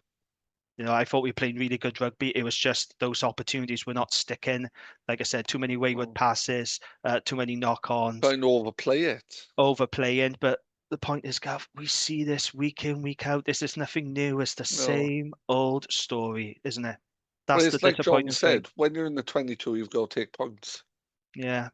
You know, I thought we were playing really good rugby. It was just those opportunities were not sticking. Like I said, too many wayward passes, too many knock-ons.
Trying to overplay it.
Overplaying. But the point is, Gav, we see this week in, week out. This is nothing new. It's the same old story, isn't it? That's
it's like John said, when you're in the 22, you've got to take points.
Yeah.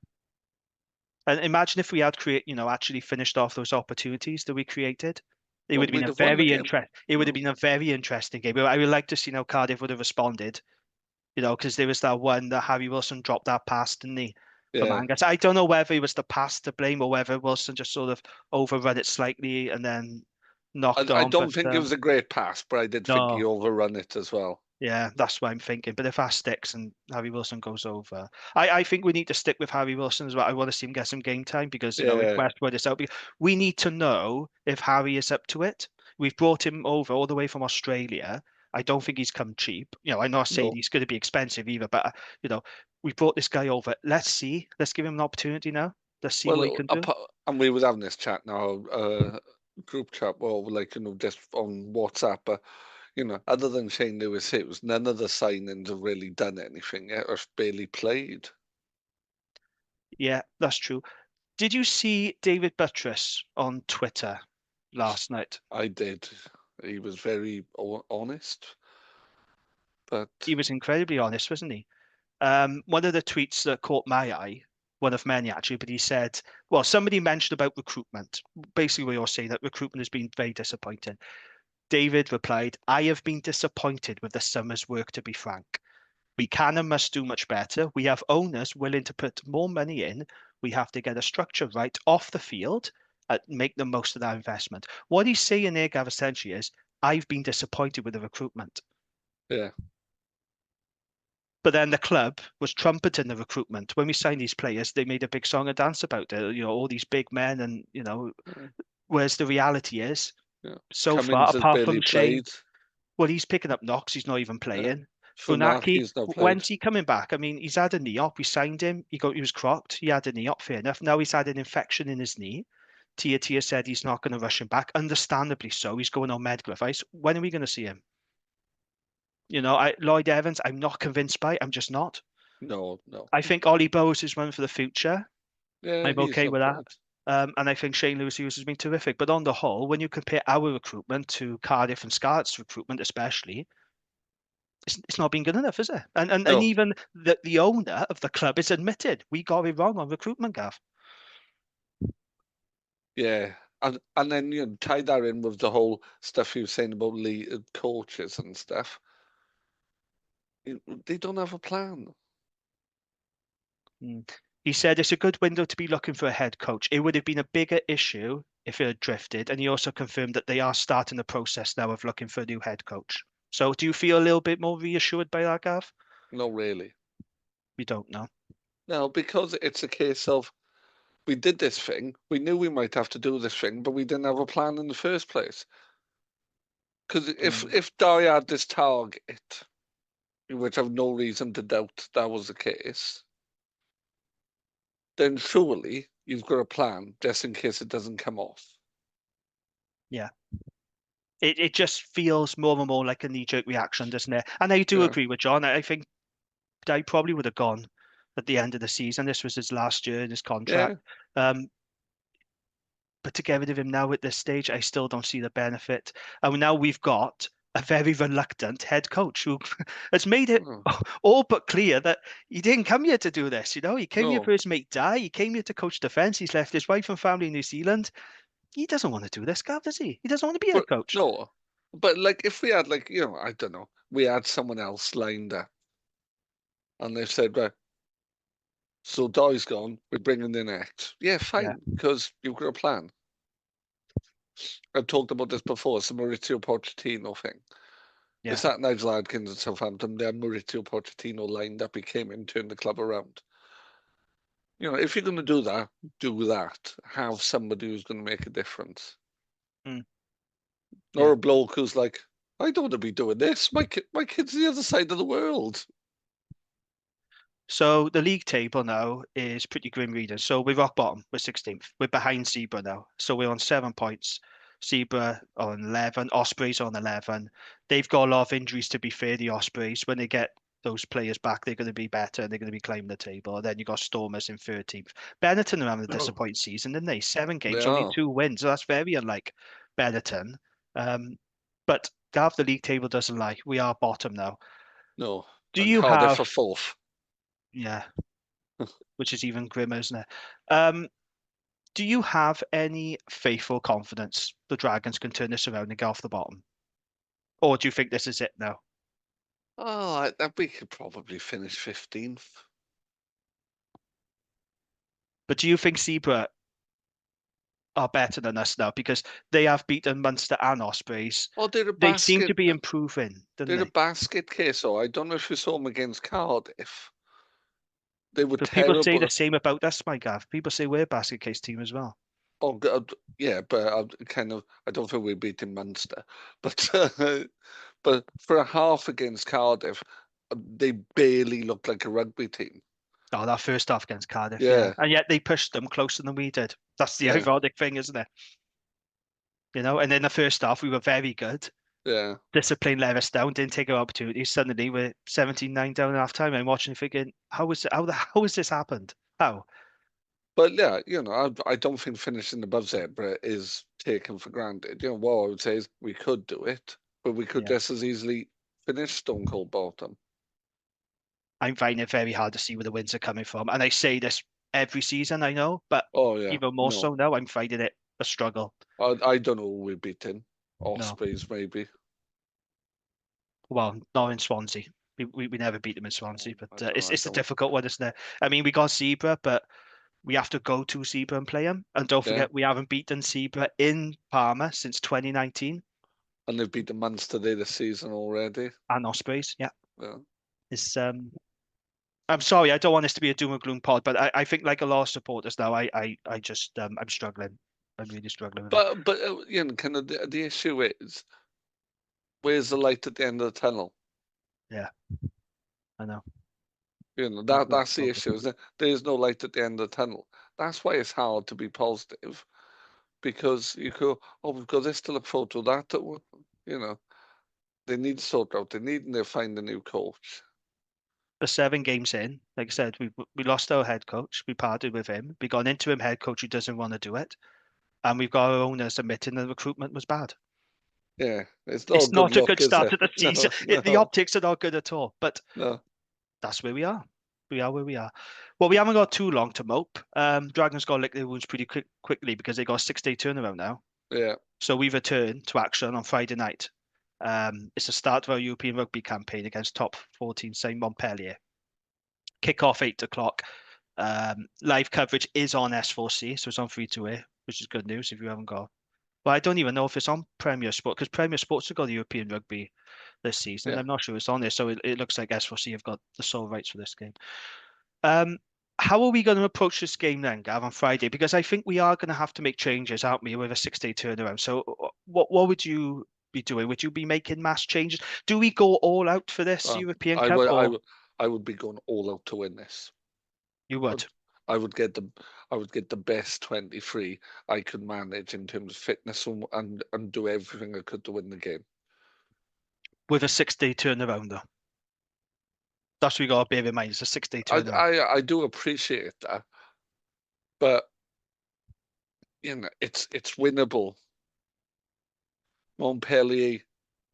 And imagine if we had actually finished off those opportunities that we created. It would have been a very interesting. It would have been a very interesting game. I would like to see how Cardiff would have responded. You know, because there was that one that Harry Wilson dropped that pass, didn't he? From Angus. I don't know whether it was the pass to blame or whether Wilson just sort of overrun it slightly and then knocked on.
I don't think it was a great pass, but I did think he overrun it as well.
Yeah, that's what I'm thinking. But if that sticks and Harry Wilson goes over, I think we need to stick with Harry Wilson as well. I want to see him get some game time because, if Westwood is out, we need to know if Harry is up to it. We've brought him over all the way from Australia. I don't think he's come cheap. You know, I'm not saying he's going to be expensive either, but, we brought this guy over. Let's see. Let's give him an opportunity now. Let's see what he can do.
And we were having this chat now, group chat, just on WhatsApp, but other than Shane Lewis Hughes, none of the signings have really done anything yet or barely played.
Yeah, that's true. Did you see David Buttress on Twitter last night?
I did. He was very honest. But
he was incredibly honest, wasn't he? One of the tweets that caught my eye, one of many actually, but he said, well, somebody mentioned about recruitment. Basically, we all say that recruitment has been very disappointing. David replied, "I have been disappointed with the summer's work, to be frank. We can and must do much better. We have owners willing to put more money in. We have to get a structure right off the field and make the most of that investment." What he's saying there, Gav, essentially is, I've been disappointed with the recruitment.
Yeah.
But then the club was trumpeting the recruitment. When we signed these players, they made a big song and dance about it. All these big men and, whereas the reality is, so Cummins far, apart from Shane, well, he's picking up knocks. He's not even playing. Funaki, when's he coming back? I mean, he's had a knee op. We signed him. He was crocked. He had a knee op, fair enough. Now he's had an infection in his knee. Tia said he's not going to rush him back. Understandably so. He's going on medical advice. When are we going to see him? Lloyd Evans, I'm not convinced by. I'm just not.
No.
I think Ollie Bowes is one for the future.
Yeah,
I'm
he's
okay with
looked
that.
good.
And I think Shane Lewis-Hughes has been terrific. But on the whole, when you compare our recruitment to Cardiff and Scarlets recruitment especially, it's not been good enough, is it? And
No.
even the owner of the club is admitted we got it wrong on recruitment, Gav.
Yeah. And then tie that in with the whole stuff you were saying about coaches and stuff. They don't have a plan.
He said it's a good window to be looking for a head coach. It would have been a bigger issue if it had drifted. And he also confirmed that they are starting the process now of looking for a new head coach. So do you feel a little bit more reassured by that, Gav?
No, really.
We don't know.
No, because it's a case of we did this thing. We knew we might have to do this thing, but we didn't have a plan in the first place. Because if Di had this target, which I've no reason to doubt that was the case, then surely you've got a plan just in case it doesn't come off.
Yeah. It just feels more and more like a knee-jerk reaction, doesn't it? And I do agree with John. I think Di probably would have gone at the end of the season. This was his last year in his contract. But to get rid of him now at this stage, I still don't see the benefit. And now we've got a very reluctant head coach who has made it all but clear that he didn't come here to do this. He came here for his mate Di. He came here to coach defence. He's left his wife and family in New Zealand. He doesn't want to do this, Gav, does he? He doesn't want to be a coach.
No, but if we had I don't know, we had someone else lined up, and they've said, right, so Di's gone, we're bringing in X. Yeah, fine, because you've got a plan. I've talked about this before. It's the Maurizio Pochettino thing.
Yeah.
It's that Nigel Adkins at Southampton. They had Maurizio Pochettino lined up. He came in, turned the club around. If you're going to do that. Have somebody who's going to make a difference. Or a bloke who's like, I don't want to be doing this. My kid's the other side of the world.
So the league table now is pretty grim reading. So we're rock bottom. We're 16th. We're behind Zebra now. So we're on 7 points. Zebra on 11. Ospreys on 11. They've got a lot of injuries, to be fair, the Ospreys. When they get those players back, they're going to be better and they're going to be climbing the table. And then you've got Stormers in 13th. Benetton are having a disappointing season, didn't they? 7 games, only 2 wins. So that's very unlike Benetton. But Gav, the league table doesn't lie. We are bottom now.
No.
Do you
Cardiff
have
for 4th?
Yeah, which is even grimmer, isn't it? Do you have any faithful confidence the Dragons can turn this around and get off the bottom? Or do you think this is it now?
Oh, we could probably finish 15th.
But do you think Zebra are better than us now? Because they have beaten Munster and Ospreys.
Oh,
they seem to be improving, don't they?
They're a basket case, though. I don't know if you saw them against Cardiff. They were
but
terrible.
People say the same about us, my Gav. People say we're a basket case team as well.
Oh, God, yeah, but I don't think we're beating Munster. But but for a half against Cardiff, they barely looked like a rugby team.
Oh, that first half against Cardiff, yeah. And yet they pushed them closer than we did. That's the ironic thing, isn't it? And in the first half, we were very good.
Yeah.
Discipline let us down, didn't take our opportunities. Suddenly we're 17-9 down at half time. I'm watching thinking, how has this happened? How?
But yeah, I don't think finishing above Zebra is taken for granted. What I would say is we could do it, but we could just as easily finish stone cold bottom.
I'm finding it very hard to see where the wins are coming from. And I say this every season, I know, but even more so now, I'm finding it a struggle.
I don't know who we're beating. Ospreys, maybe.
Well, not in Swansea. We never beat them in Swansea, but it's a difficult one, isn't it? I mean, we got Zebra, but we have to go to Zebra and play them. And don't forget, we haven't beaten Zebra in Parma since 2019.
And they've beaten Munster this season already.
And Ospreys, yeah. It's I'm sorry, I don't want this to be a doom and gloom pod, but I think like a lot of supporters now, I just I'm struggling. I'm really struggling with
it. But kind of the issue is, where's the light at the end of the tunnel?
Yeah, I know.
That's the issue, isn't it? There's no light at the end of the tunnel. That's why it's hard to be positive, because you go, oh, we've got this to look forward to, that, you know, they need to sort out. They need to find a new coach.
The 7 games in, like I said, we lost our head coach. We parted with him. We got an interim head coach who doesn't want to do it, and we've got our owners admitting the recruitment was bad.
Yeah, it's
It's
not
not a
luck,
good
is
start
it?
to the season.
No,
The optics are not good at all, but
no.
that's where we are. We are where we are. Well, we haven't got too long to mope. Dragons got to lick their wounds pretty quickly because they got a 6-day turnaround now.
Yeah.
So we return to action on Friday night. It's the start of our European rugby campaign against top 14 side Montpellier. Kick off 8 o'clock. Live coverage is on S4C, so it's on free to air, which is good news if you haven't got. Well, I don't even know if it's on Premier Sport because Premier Sports have got the European rugby this season.
Yeah.
I'm not sure it's on there, so it looks like S4C have got the sole rights for this game. How are we going to approach this game then, Gav, on Friday? Because I think we are going to have to make changes, aren't we, with a 6-day turnaround. So what would you be doing? Would you be making mass changes? Do we go all out for this European Cup?
I would be going all out to win this.
You would?
I would get the best 23 I could manage in terms of fitness and do everything I could to win the game.
With a 6-day turnaround, though. That's what we got to bear in mind. It's a 6-day turnaround.
I do appreciate that, but you know, it's winnable. Montpellier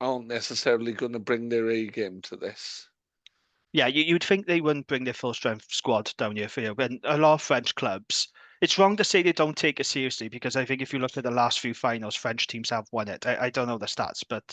aren't necessarily going to bring their A game to this.
Yeah, you'd think they wouldn't bring their full strength squad down here for you. When a lot of French clubs, it's wrong to say they don't take it seriously because I think if you look at the last few finals, French teams have won it. I don't know the stats, but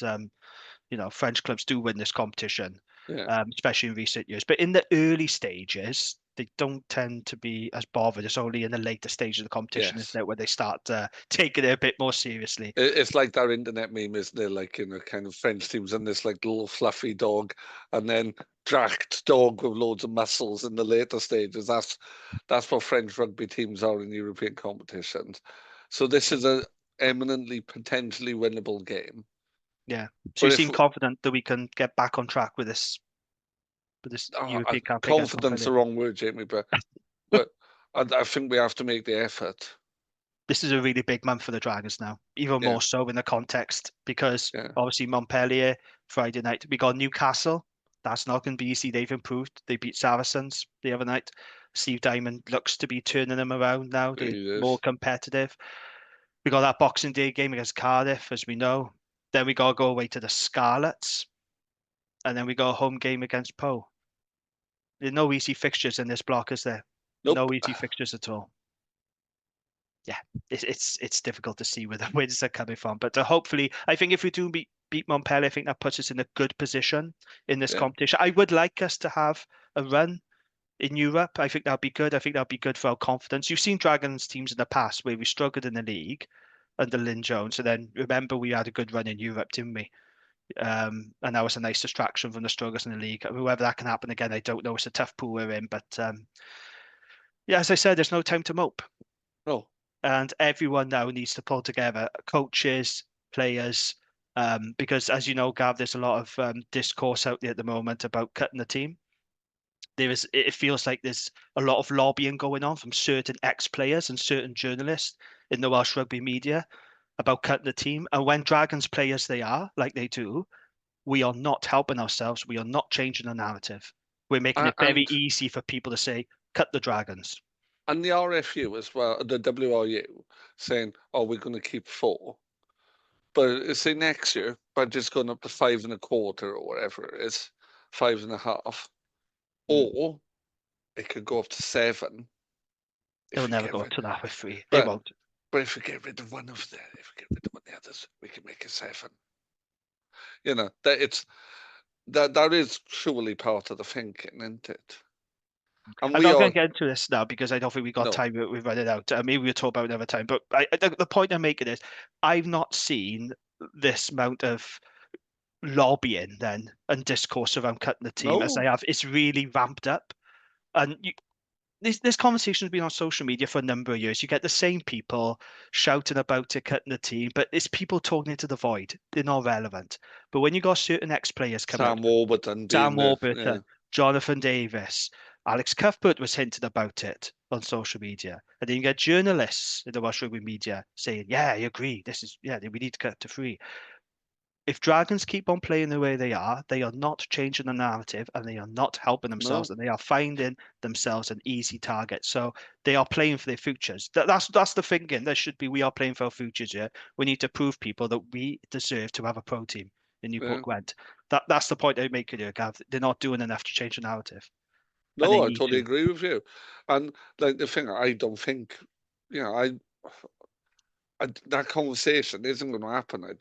you know, French clubs do win this competition, especially in recent years. But in the early stages, they don't tend to be as bothered. It's only in the later stage of the competition, isn't it, where they start taking it a bit more seriously.
It's like that internet meme, isn't it? Like, you know, kind of French teams and this like little fluffy dog, and then jacked dog with loads of muscles in the later stages. That's what French rugby teams are in European competitions. So this is a eminently potentially winnable game.
Yeah. So you seem confident that we can get back on track with this European campaign.
Confident's the wrong word, Jamie, but I think we have to make the effort.
This is a really big month for the Dragons now, even more so in the context, because obviously Montpellier, Friday night, we got Newcastle. That's not going to be easy. They've improved. They beat Saracens the other night. Steve Diamond looks to be turning them around now. They're more competitive. We got that Boxing Day game against Cardiff, as we know. Then we got to go away to the Scarlets. And then we got a home game against Po. There's no easy fixtures in this block, is there?
Nope.
No easy fixtures at all. Yeah, it's difficult to see where the wins are coming from. But hopefully, I think if we do beat Montpellier, I think that puts us in a good position in this competition. I would like us to have a run in Europe. I think that'd be good. I think that'd be good for our confidence. You've seen Dragons teams in the past where we struggled in the league under Lynn Jones. And then remember, we had a good run in Europe, didn't we? And that was a nice distraction from the struggles in the league. Whether that can happen again, I don't know. It's a tough pool we're in. But yeah, as I said, there's no time to mope.
No.
And everyone now needs to pull together, coaches, players, because as you know, Gav, there's a lot of discourse out there at the moment about cutting the team. It feels like there's a lot of lobbying going on from certain ex-players and certain journalists in the Welsh rugby media about cutting the team. And when Dragons players they are, like they do, we are not helping ourselves. We are not changing the narrative. We're making it very easy for people to say, cut the Dragons.
And the RFU as well, the WRU, saying, oh, we're going to keep 4. But say next year, budget's going up to 5.25 or whatever it is, 5.5. Or it could go up to 7.
They'll never go up to that with 3.
They
won't.
But if we get rid of one of them, if we get rid of one of the others, we can make it 7. You know, that is surely part of the thinking, isn't it?
And I'm not going to get into this now because I don't think we've got time. We've run it out. Maybe we'll talk about it another time. But the point I'm making is I've not seen this amount of lobbying then and discourse around cutting the team as I have. It's really ramped up. And this conversation has been on social media for a number of years. You get the same people shouting about it, cutting the team, but it's people talking into the void. They're not relevant. But when you got certain ex-players coming
Sam Warburton,
Jonathan Davis, Alex Cuthbert was hinted about it. on social media, and then you get journalists in the Welsh rugby media saying, "Yeah, I agree. We need to cut to 3." If Dragons keep on playing the way they are not changing the narrative, and they are not helping themselves,
No.
and they are finding themselves an easy target. So they are playing for their futures. That's the thinking. There should be, we are playing for our futures. Yeah, we need to prove people that we deserve to have a pro team in Newport
Yeah.
Gwent. That's the point I make here, Gav. They're not doing enough to change the narrative. And they
No, I
need
totally
to.
agree with you. And like the thing, I don't think, you know, that conversation isn't going to happen. I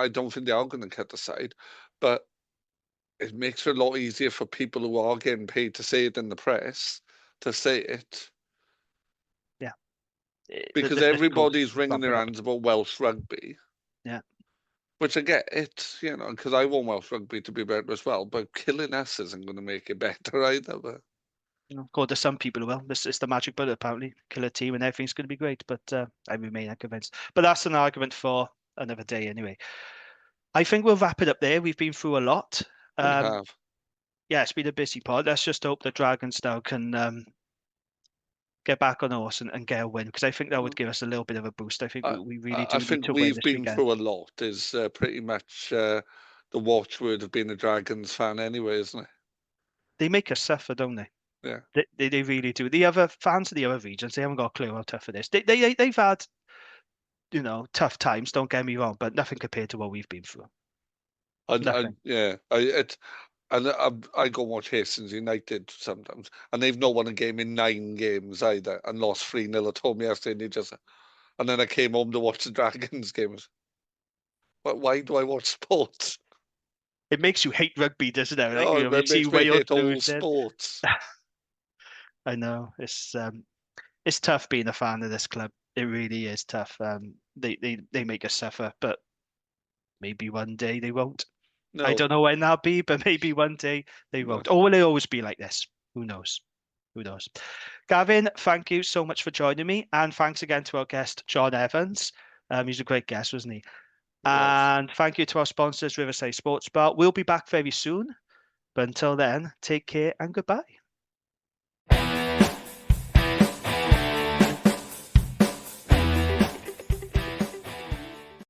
don't think they are going to cut the side, but it makes it a lot easier for people who are getting paid to say it in the press to say it,
Yeah.
because
The discourse
everybody's
is
wringing their
ramping up.
hands about Welsh rugby.
Yeah.
Which I get it, you know, because I want Welsh rugby to be better as well. But killing us isn't going to make it better either. But
God, there's some people who will. It's the magic bullet, apparently. Kill a team and everything's going to be great. But I remain unconvinced. But that's an argument for another day anyway. I think we'll wrap it up there. We've been through a lot.
we have.
Yeah, it's been a busy pod. Let's just hope the Dragons now can get back on the horse and get a win, because I think that would give us a little bit of a boost. I think we really do
I
need
think
to win
we've
this
been
weekend.
through a lot. Is pretty much the watchword of being a Dragons fan, anyway, isn't it?
They make us suffer, don't they?
Yeah.
They really do. The other fans of the other regions, they haven't got a clue how tough it is. They've had, tough times. Don't get me wrong, but nothing compared to what we've been through. Nothing.
I go and watch Hastings United sometimes, and they've not won a game in 9 games either, and lost 3-0 at home yesterday. And then I came home to watch the Dragons games. But why do I watch sports?
It makes you hate rugby, doesn't it? Like,
Oh,
you
it
see
makes me
Wales
hate all
losing.
sports.
I know it's tough being a fan of this club. It really is tough. They make us suffer, but maybe one day they won't. I
No,
don't know when that'll be, but maybe one day they
no.
won't. Or will they always be like this? Who knows? Who knows? Gavin, thank you so much for joining me, and thanks again to our guest John Evans. He's a great guest, wasn't he?
Was.
And thank you to our sponsors, Riverside Sports Bar. We'll be back very soon, but until then, take care and goodbye.